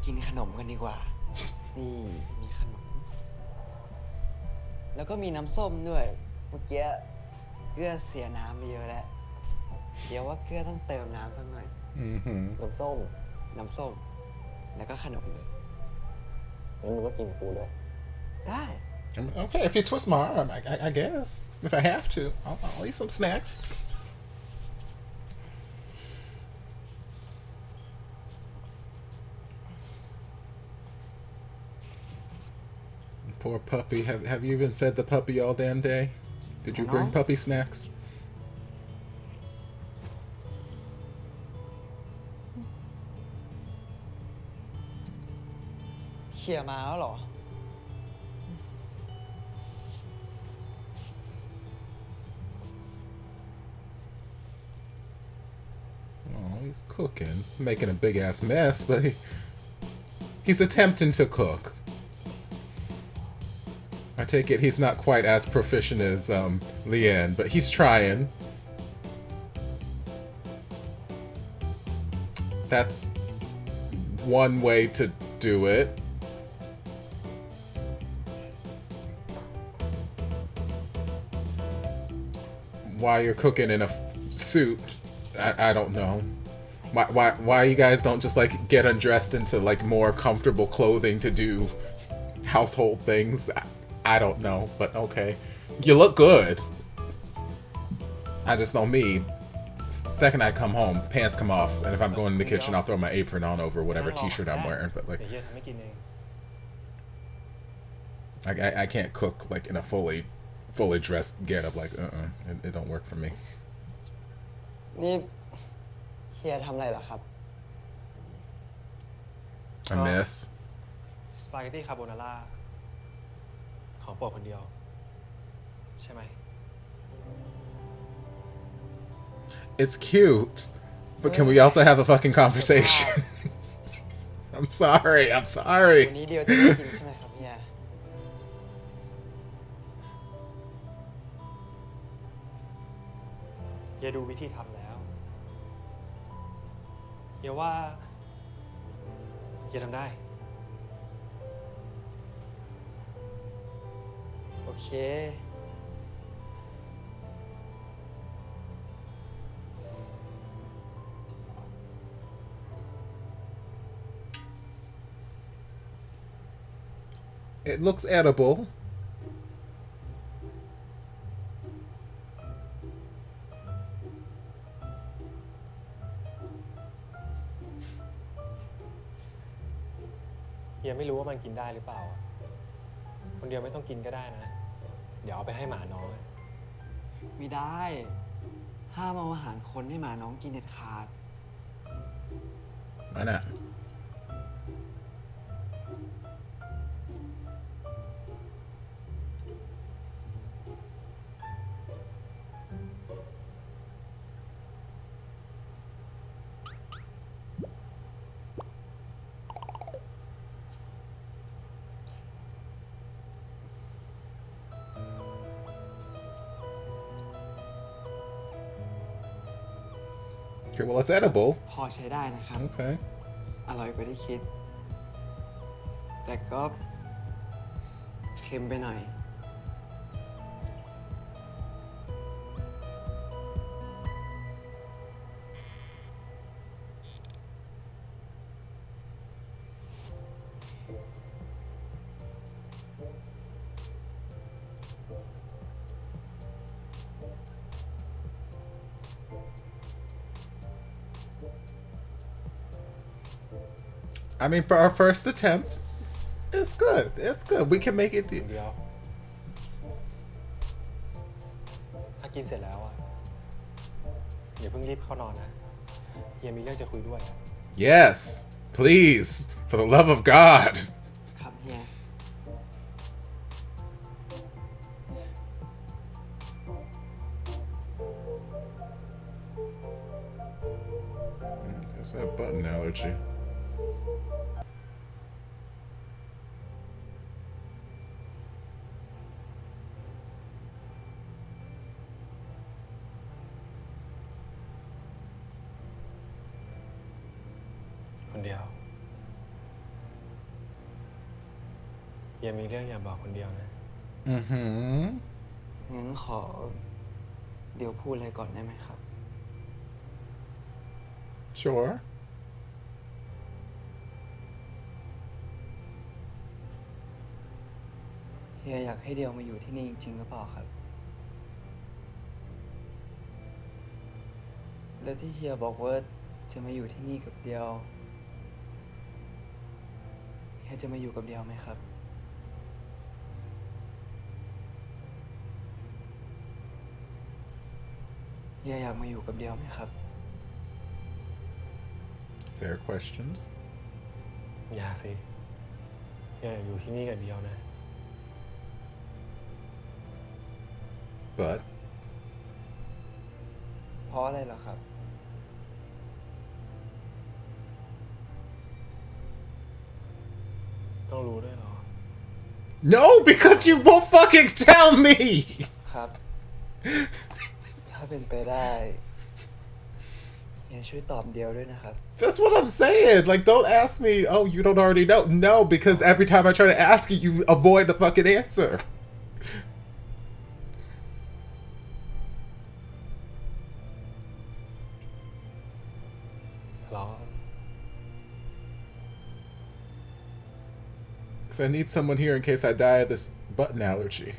กินขนมกันดีกว่า นี่มีขนม แล้วก็มีน้ำส้มด้วย เมื่อกี้เกลือเสียน้ำไปเยอะแล้ว เดี๋ยวว่าเกลือต้องเติมน้ำสักหน่อย น้ำส้ม แล้วก็ขนมเลย งั้นมึงก็กินกูด้วย ได้ Okay, if you twist my arm, I guess. If I have to, I'll eat some snacks. Poor puppy. Have you even fed the puppy all damn day? Did you bring puppy snacks? เขี่ยมาแล้วเหรอ Oh, he's cooking. Making a big ass mess, but he's attempting to cook. I take it he's not quite as proficient as Leanne, but he's trying. That's one way to do it. Why you're cooking in a suit, I don't know. Why you guys don't just like get undressed into like more comfortable clothing to do household things? I don't know, but okay. You look good. I just know me. second I come home, pants come off, and if I'm going in the kitchen, I'll throw my apron on over whatever t-shirt I'm wearing. But like, เดี๋ยวเฮียทำให้กินเอง I can't cook like in a fully dressed getup. Like, it don't work for me. นี่เฮียทำอะไรเหรอครับ A mess. สปาเกตตี้คาโบนาร่าของโปรดคนเดียว ใช่ไหม It's cute, but can we also have a fucking conversation? I'm sorry. วันนี้เดียวจะได้กินใช่ไหมครับเฮีย เฮียดูวิธีทำแล้ว เฮียว่าเฮียทำได้ โอเค It looks edible. เฮียไม่รู้ว่ามันกินได้หรือเปล่าอะคนเดียวไม่ต้องกินก็ได้นะ เดี๋ยวเอาไปให้หมาน้องอะ ไม่ได้ ห้ามเอาอาหารคนให้หมาน้องกินเด็ดขาด Why not? Okay, well, it's edible. พอใช้ได้นะครับ Okay. อร่อยกว่าที่คิด แต่ก็เค็มไปหน่อย I mean, for our first attempt, it's good. It's good. We can make it. เดียว ถ้ากินเสร็จแล้วอะอย่าเพิ่งรีบเข้านอนนะ เฮียมีเรื่องจะคุยด้วยอะ Yes, please, for the love of God. ครับเฮีย There's that button allergy. คนเดียว เฮียมีเรื่องอยากบอกคนเดียวนะ Mm-hmm. งั้นขอ เดี๋ยวพูดอะไรก่อนได้ไหมครับ Sure. เฮียอยากให้เดียวมาอยู่ที่นี่จริงๆหรือเปล่าครับ และที่เฮียบอกว่าจะมาอยู่ที่นี่กับเดียวเฮียจะมาอยู่กับเดียวไหมครับ เฮียอยากมาอยู่กับเดียวไหมครับ Fair questions. อย่าสิเฮียอยากอยู่ที่นี่กับเดียวนะ But เพราะอะไรล่ะครับ ต้องรู้ด้วยเหรอ no, because you won't fucking tell me. ครับ ถ้าเป็นไปได้ เฮียช่วยตอบเดียวด้วยนะครับ That's what I'm saying. Like, don't ask me. Oh, you don't already know. No, because every time I try to ask you, you avoid the fucking answer. เหรอ Because I need someone here in case I die of this button allergy.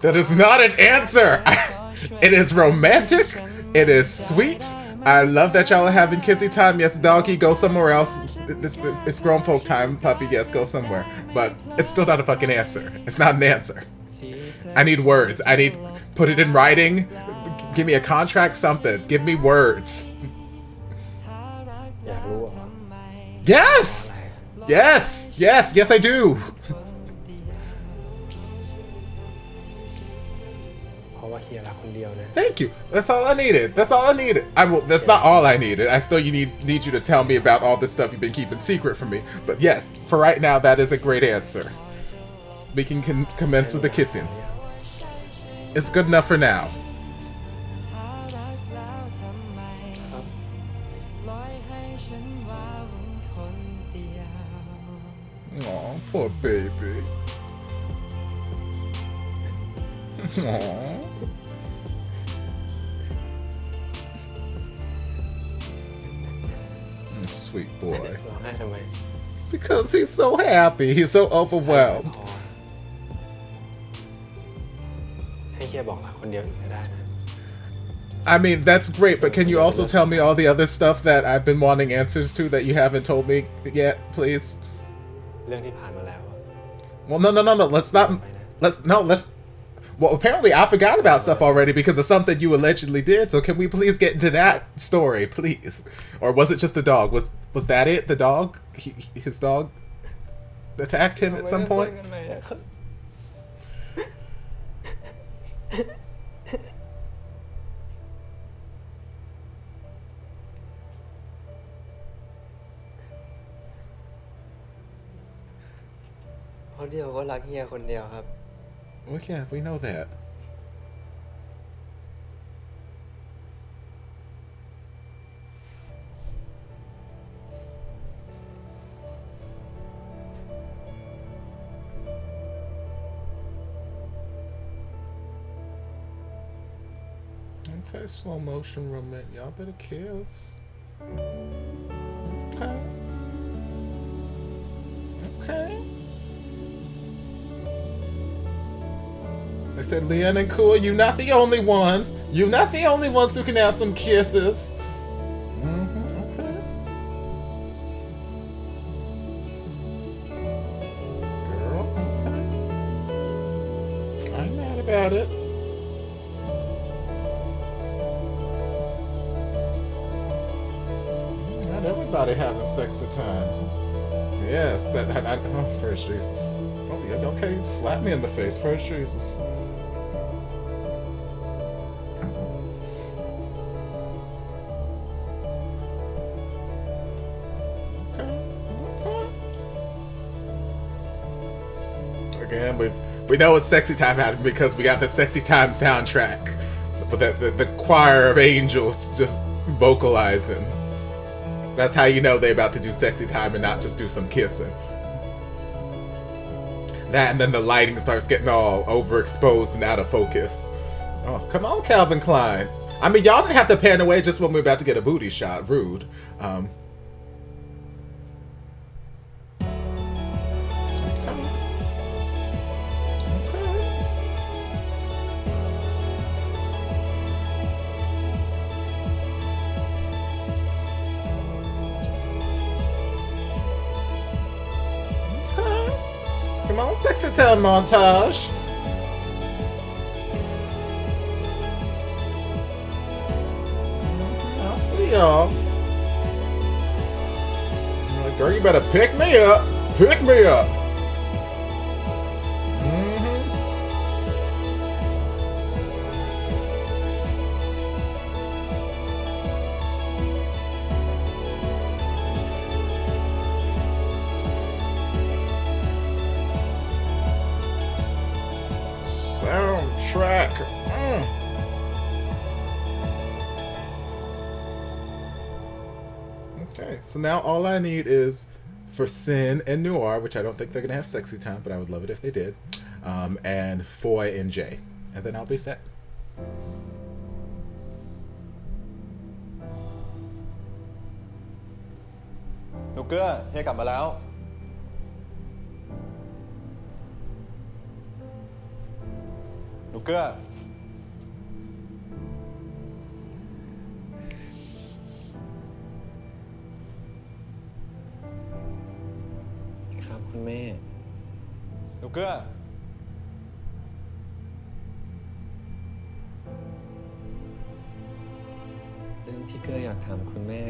That is not an answer. It is romantic. It is sweet. I love that y'all are having kissy time. Yes, doggy, go somewhere else. It's grown folk time. Puppy, yes, go somewhere. But it's still not a fucking answer. It's not an answer. I need words. I need... Put it in writing. Give me a contract, something. Give me words. Yes! Yes! Yes! Yes, I do! Thank you. That's all I needed. That's all I needed. That's not all I needed. I still need you to tell me about all this stuff you've been keeping secret from me. But yes, for right now, that is a great answer. We can commence with the kissing. It's good enough for now. Aw, poor baby. Aww. Sweet boy. Because he's so happy. He's so overwhelmed. I mean, that's great, but can you also tell me all the other stuff that I've been wanting answers to that you haven't told me yet, please? Well, no. Let's not. Well, apparently I forgot about stuff already because of something you allegedly did. So can we please get into that story, please? Or was it just the dog? Was that it? The dog? His dog attacked him at some point? Well, yeah, we know that. Okay, slow motion romance. Y'all better kiss. Okay. Okay. They said, Leon and Cool, you're not the only ones. You're not the only ones who can have some kisses. Okay. Girl, okay. I ain't mad about it. Not everybody having sexy time. Yes, oh, praise Jesus. Oh, yeah, okay, slap me in the face, praise Jesus. Again, we know it's sexy time happened because we got the sexy time soundtrack. But the choir of angels just vocalizing. That's how you know they about to do sexy time and not just do some kissing. That and then the lighting starts getting all overexposed and out of focus. Oh, come on, Calvin Klein. I mean, y'all didn't have to pan away just when we're about to get a booty shot. Rude. Come on, sexy time montage. I'll see y'all. Girl, you better pick me up. Pick me up. Soundtrack. Okay, so now all I need is for Sin and Noir, which I don't think they're gonna have sexy time, but I would love it if they did, and Foy and Jay, and then I'll be set. หนูเกื้อเฮียกลับมาแล้ว นูเกื้อ ครับคุณแม่ หนูเกื้อ เรื่องที่เกื้ออยากถามคุณแม่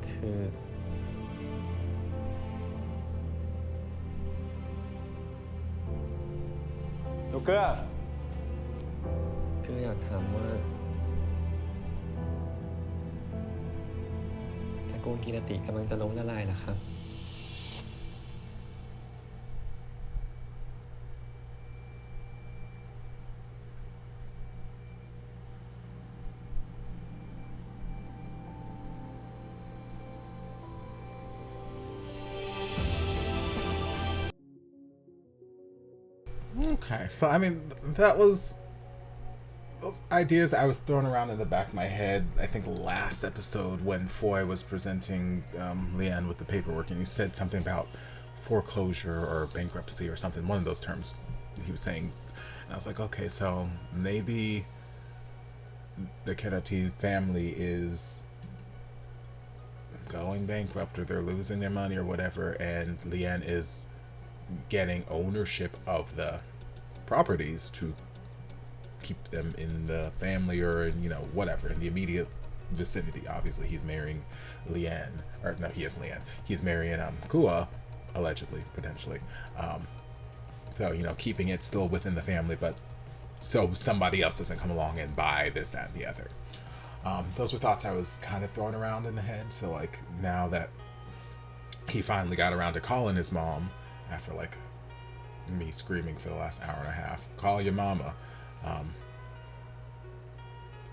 คือ หนูเกื้อ เกื้ออยากถามว่าตระกูลกีรติกำลังจะล้มละลายเหรอครับ Okay, so I mean, that was those ideas I was throwing around in the back of my head. I think last episode when Foy was presenting Leanne with the paperwork, and he said something about foreclosure or bankruptcy or something, one of those terms he was saying. And I was like, okay, so maybe the Kerati family is going bankrupt or they're losing their money or whatever, and Leanne is getting ownership of the properties to keep them in the family or, you know, whatever, in the immediate vicinity. Obviously, he's marrying Leanne, or no, he isn't Leanne. He's marrying Kua, allegedly, potentially. So, you know, keeping it still within the family, but so somebody else doesn't come along and buy this, that, and the other. Those were thoughts I was kind of throwing around in the head. So, like, now that he finally got around to calling his mom, after, like, me screaming for the last hour and a half, call your mama.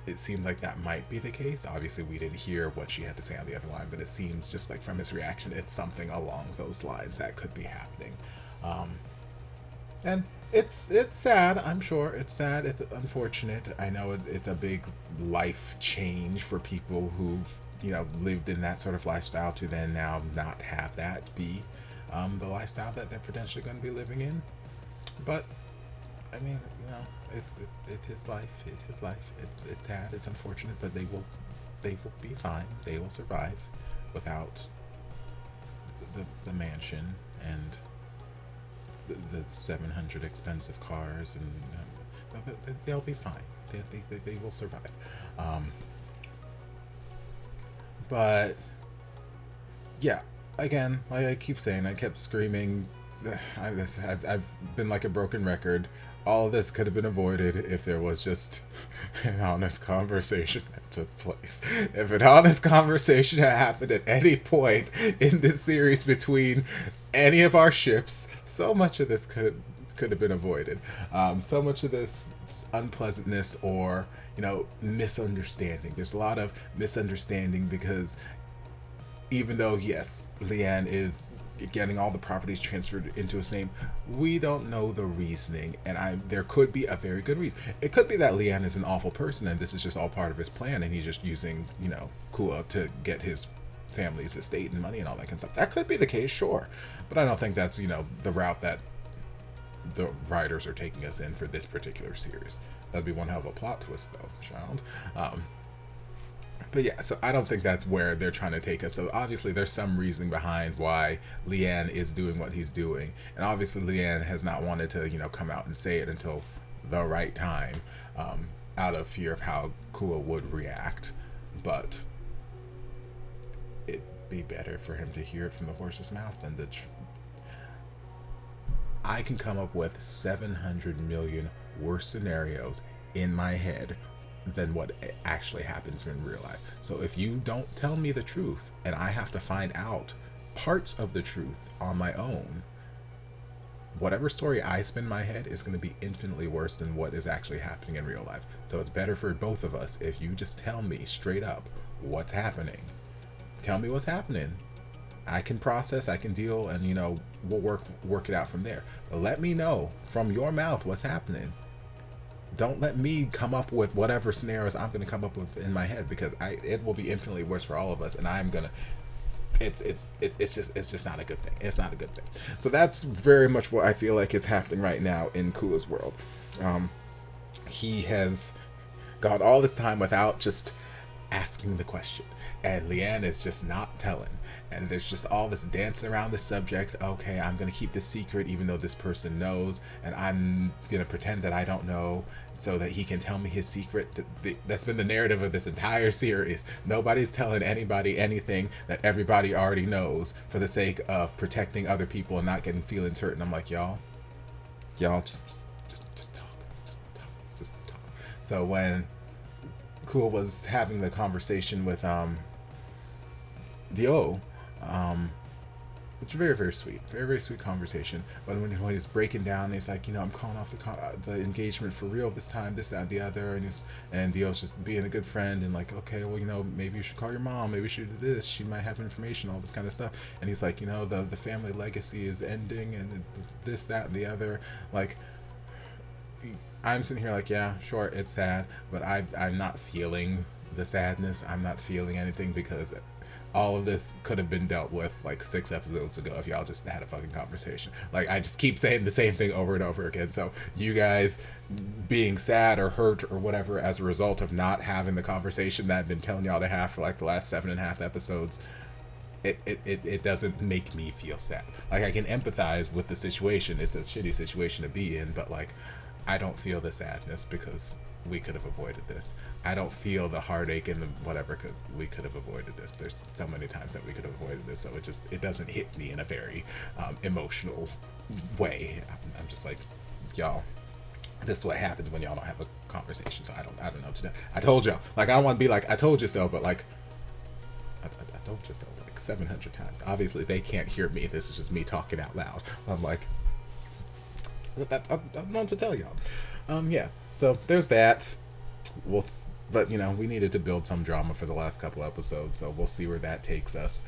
It seemed like that might be the case. Obviously, we didn't hear what she had to say on the other line, but it seems just like from his reaction, it's something along those lines that could be happening. And it's sad, I'm sure. It's sad. It's unfortunate. I know it's a big life change for people who've, you know, lived in that sort of lifestyle to then now not have that be the lifestyle that they're potentially going to be living in. But I mean, you know, it's his life. It's his life. It's sad. It's unfortunate, but they will be fine. They will survive without the mansion and the 700 expensive cars, and they'll be fine. They will survive. But yeah, again, like I keep saying, I kept screaming. I've been like a broken record. All of this could have been avoided if there was just an honest conversation that took place. If an honest conversation had happened at any point in this series between any of our ships, so much of this could have been avoided. So much of this unpleasantness or, you know, misunderstanding. There's a lot of misunderstanding because even though, yes, Leanne is getting all the properties transferred into his name, we don't know the reasoning, and there could be a very good reason. It could be that Leanne is an awful person and this is just all part of his plan, and he's just using, you know, Kua to get his family's estate and money and all that kind of stuff. That could be the case, sure, but I don't think that's, you know, the route that the writers are taking us in for this particular series. That'd be one hell of a plot twist, though, child. But yeah, so I don't think that's where they're trying to take us. So obviously there's some reasoning behind why Leanne is doing what he's doing. And obviously Leanne has not wanted to, you know, come out and say it until the right time, out of fear of how Kua would react. But it'd be better for him to hear it from the horse's mouth than the... I can come up with 700 million worse scenarios in my head than what actually happens in real life. So if you don't tell me the truth and I have to find out parts of the truth on my own, whatever story I spin in my head is going to be infinitely worse than what is actually happening in real life. So it's better for both of us if you just tell me straight up what's happening. Tell me what's happening. I can process, I can deal, and, you know, we'll work it out from there. But let me know from your mouth what's happening. Don't let me come up with whatever scenarios I'm going to come up with in my head, because it will be infinitely worse for all of us, and I'm going to it's just not a good thing. It's not a good thing. So that's very much what I feel like is happening right now in Kua's world. He has got all this time without just asking the question, and Leanne is just not telling, and there's just all this dancing around the subject. Okay, I'm gonna keep this secret even though this person knows, and I'm gonna pretend that I don't know so that he can tell me his secret. That's been the narrative of this entire series. Nobody's telling anybody anything that everybody already knows for the sake of protecting other people and not getting feelings hurt. And I'm like, y'all just talk. So when Kua was having the conversation with Dio, which is very, very sweet, very, very sweet conversation. But when he's breaking down, he's like, I'm calling off the engagement for real this time, this, that, and the other, and Dio's just being a good friend and like, okay, well, maybe you should call your mom, maybe you should do this, she might have information, all this kind of stuff. And he's like, the family legacy is ending, and this, that, and the other. Like, I'm sitting here like, yeah, sure, it's sad, but I'm not feeling the sadness. I'm not feeling anything, because all of this could have been dealt with like 6 episodes ago if y'all just had a fucking conversation. Like, I just keep saying the same thing over and over again. So you guys being sad or hurt or whatever as a result of not having the conversation that I've been telling y'all to have for like the last 7.5 episodes, it doesn't make me feel sad. Like, I can empathize with the situation. It's a shitty situation to be in, but like, I don't feel the sadness because we could have avoided this. I don't feel the heartache and the whatever because we could have avoided this. There's so many times that we could have avoided this, so it doesn't hit me in a very emotional way. I'm just like, y'all, this is what happens when y'all don't have a conversation. So I don't know today. I told y'all. Like, I don't want to be like, I told you so, but like, I told you so like 700 times. Obviously, they can't hear me. This is just me talking out loud. I'm like, I'm not to tell y'all. Yeah. So there's that. But we needed to build some drama for the last couple episodes, so we'll see where that takes us.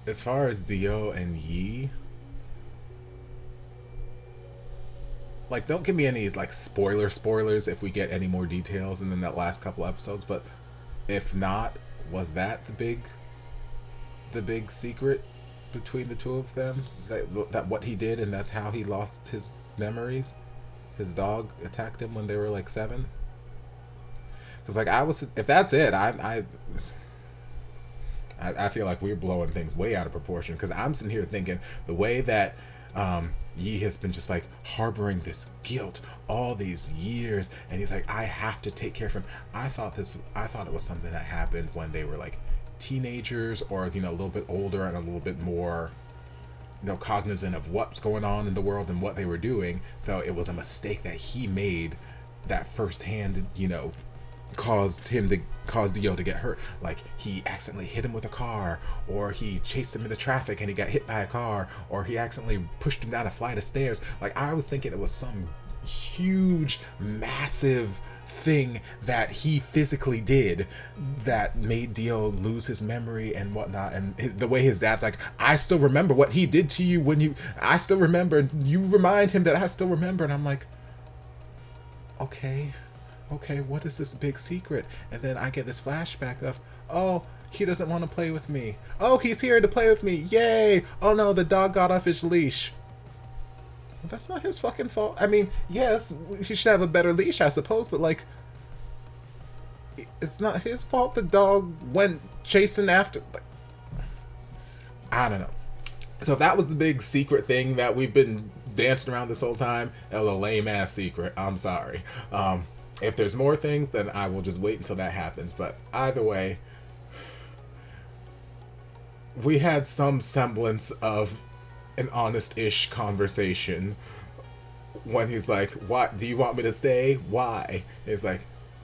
As far as Dio and Yi, like, don't give me any like spoilers if we get any more details in that last couple episodes. But if not, was that the big secret between the two of them, that what he did, and that's how he lost his memories? His dog attacked him when they were like 7. Because like, if that's it, I feel like we're blowing things way out of proportion. Because I'm sitting here thinking the way that Yi has been just like harboring this guilt all these years, and he's like, I have to take care of him. I thought it was something that happened when they were like teenagers, or a little bit older and a little bit more cognizant of what's going on in the world and what they were doing. So it was a mistake that he made that firsthand, caused Dio to get hurt. Like, he accidentally hit him with a car, or he chased him in the traffic and he got hit by a car, or he accidentally pushed him down a flight of stairs. Like, I was thinking it was some huge, massive thing that he physically did that made Dio lose his memory and whatnot. And the way his dad's like, I still remember what he did to you I still remember. You remind him that I still remember. And I'm like, okay, what is this big secret? And then I get this flashback of, oh, he doesn't want to play with me. Oh, he's here to play with me. Yay. Oh no, the dog got off his leash. That's not his fucking fault. I mean, yes, he should have a better leash, I suppose, but like, it's not his fault the dog went chasing after. Like, I don't know. So if that was the big secret thing that we've been dancing around this whole time, that was a lame ass secret. I'm sorry. If there's more things, then I will just wait until that happens. But either way, we had some semblance of an honest-ish conversation when he's like, what, do you want me to stay? Why? He's like,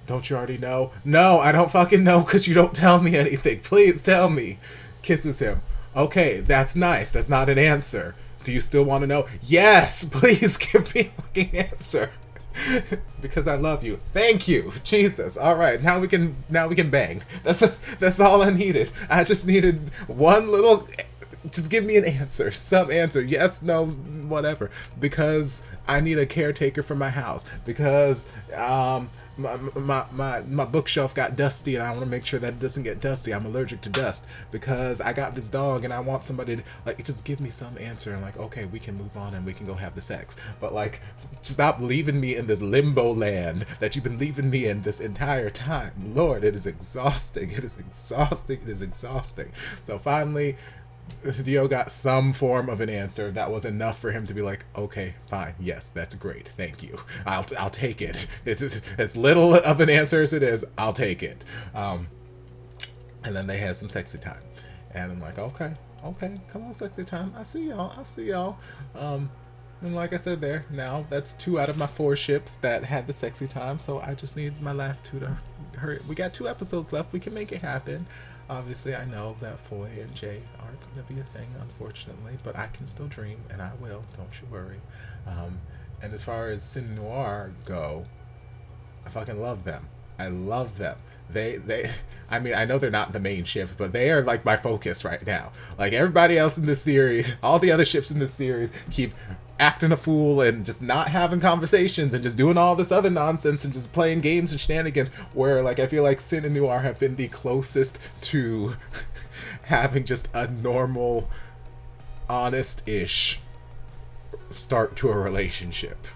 don't you already know? No, I don't fucking know, because you don't tell me anything. Please tell me. Kisses him. Okay, that's nice. That's not an answer. Do you still want to know? Yes, please give me a fucking answer. Because I love you. Thank you. Jesus. All right, now we can bang. That's all I needed. I just needed one little, just give me an answer, some answer, yes, no, whatever, because I need a caretaker for my house, because my bookshelf got dusty and I want to make sure that it doesn't get dusty. I'm allergic to dust because I got this dog and I want somebody to like just give me some answer and like, okay, we can move on and we can go have the sex. But like, stop leaving me in this limbo land that you've been leaving me in this entire time. Lord, it is exhausting. It is exhausting. It is exhausting. So finally, Dio got some form of an answer that was enough for him to be like, okay, fine, yes, that's great, thank you, I'll take it. It's as little of an answer as it is, I'll take it. And then they had some sexy time, and I'm like, okay, come on, sexy time, I see y'all. And like I said there, now that's 2 out of my 4 ships that had the sexy time, so I just need my last 2 to hurry. We got 2 episodes left, we can make it happen. Obviously, I know that Foy and Jay aren't going to be a thing, unfortunately, but I can still dream, and I will, don't you worry. And as far as Sin Noir go, I fucking love them. I love them. I mean, I know they're not the main ship, but they are, like, my focus right now. Like, everybody else in this series, all the other ships in this series keep acting a fool and just not having conversations and just doing all this other nonsense and just playing games and shenanigans, where like I feel like Sin and Noir have been the closest to having just a normal, honest-ish start to a relationship.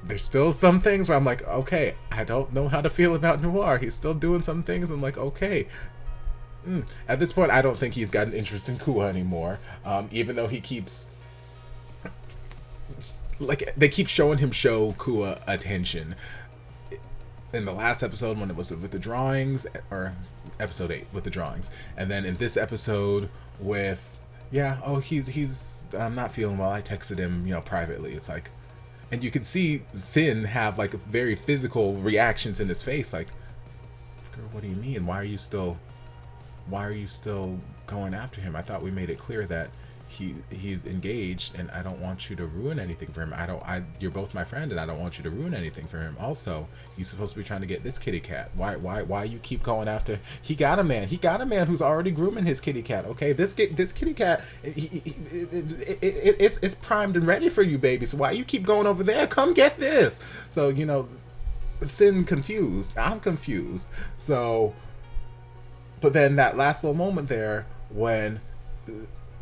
There's still some things where I'm like, okay, I don't know how to feel about Noir. He's still doing some things. I'm like, okay. At this point, I don't think he's got an interest in Kua anymore, even though he keeps, like, they keep showing him show Kua attention. In the last episode when it was with the drawings, or episode 8 with the drawings, and then in this episode with, yeah, oh, he's I'm not feeling well, I texted him, you know, privately. It's like, and you could see Sin have like very physical reactions in his face, like, girl, what do you mean? Why are you still going after him? I thought we made it clear that he's engaged, and I don't want you to ruin anything for him. You're both my friend, and I don't want you to ruin anything for him. Also, you're supposed to be trying to get this kitty cat. Why you keep going after? He got a man who's already grooming his kitty cat. Okay, this kitty cat, it's primed and ready for you, baby. So why you keep going over there? Come get this. So, you know, Sin confused. I'm confused. So. But then that last little moment there when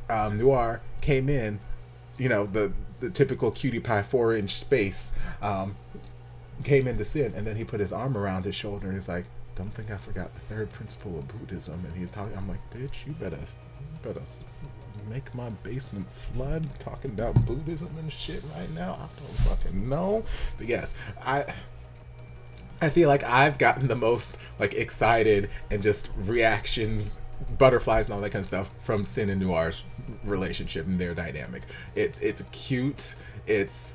Noir came in, you know, the typical cutie pie 4-inch space, came into Sin, and then he put his arm around his shoulder and he's like, don't think I forgot the 3rd principle of Buddhism. And he's talking, I'm like, bitch, you better make my basement flood talking about Buddhism and shit right now. I don't fucking know. But yes, I feel like I've gotten the most like excited and just reactions, butterflies and all that kind of stuff from Sin and Noir's relationship and their dynamic. It's cute. It's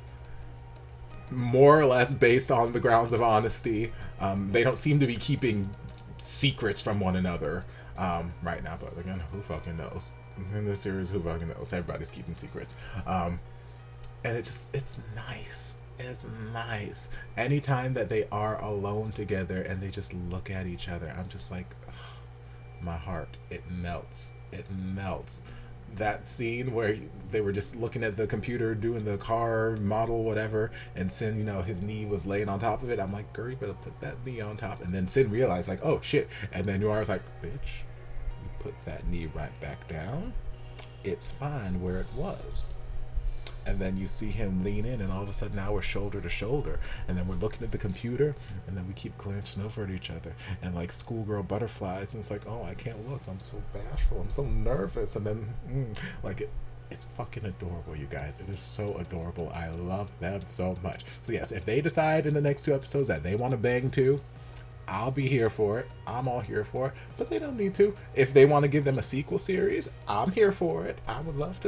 more or less based on the grounds of honesty. They don't seem to be keeping secrets from one another right now, but again, who fucking knows? In this series, who fucking knows? Everybody's keeping secrets. And it's nice. It's nice. Anytime that they are alone together and they just look at each other, I'm just like, ugh, my heart, it melts. It melts. That scene where they were just looking at the computer doing the car model, whatever, and Sin, you know, his knee was laying on top of it. I'm like, girl, you better put that knee on top. And then Sin realized, like, oh shit. And then Noir was like, bitch, you put that knee right back down. It's fine where it was. And then you see him lean in, and all of a sudden now we're shoulder to shoulder, and then we're looking at the computer, and then we keep glancing over at each other and like schoolgirl butterflies, and it's like, oh, I can't look, I'm so bashful, I'm so nervous. And then it's fucking adorable, you guys. It is so adorable. I love them so much. So yes, if they decide in the next 2 episodes that they want to bang too, I'll be here for it. I'm all here for it. But they don't need to. If they want to give them a sequel series, I'm here for it. I would love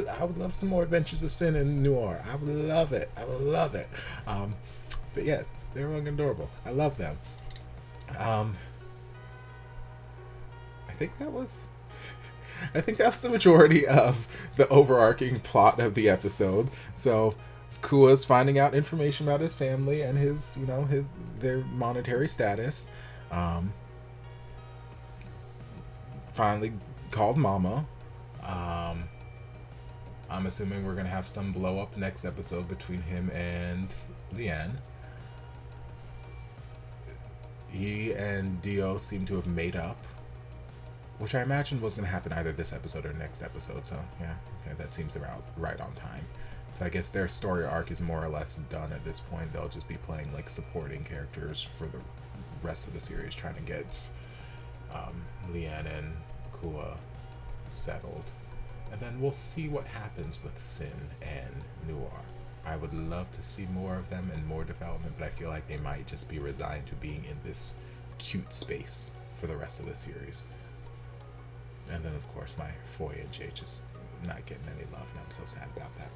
some more Adventures of Sin and Noir. I would love it. I would love it. But yes, they're fucking adorable. I love them. I think that was the majority of the overarching plot of the episode. So Kua's finding out information about his family and his, you know, their monetary status. Finally called Mama. I'm assuming we're gonna have some blow up next episode between him and Leanne. he and Dio seem to have made up, which I imagined was going to happen either this episode or next episode. So yeah, okay, that seems about right on time. So I guess their story arc is more or less done at this point. They'll just be playing like supporting characters for the rest of the series, trying to get Leanne and Kua settled. And then we'll see what happens with Sin and Nuer. I would love to see more of them and more development, but I feel like they might just be resigned to being in this cute space for the rest of the series. And then, of course, my Voyage just not getting any love, and I'm so sad about that.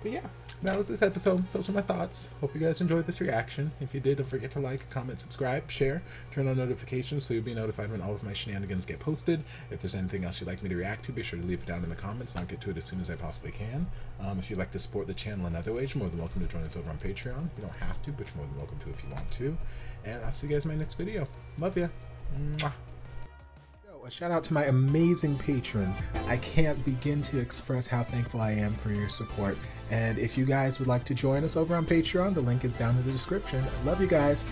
But yeah, that was this episode. Those were my thoughts. Hope you guys enjoyed this reaction. If you did, don't forget to like, comment, subscribe, share, turn on notifications so you'll be notified when all of my shenanigans get posted. If there's anything else you'd like me to react to, be sure to leave it down in the comments, and I'll get to it as soon as I possibly can. If you'd like to support the channel in other ways, you're more than welcome to join us over on Patreon. You don't have to, but you're more than welcome to if you want to. And I'll see you guys in my next video. Love ya. Mwah. A shout out to my amazing patrons. I can't begin to express how thankful I am for your support. And if you guys would like to join us over on Patreon, the link is down in the description. Love you guys.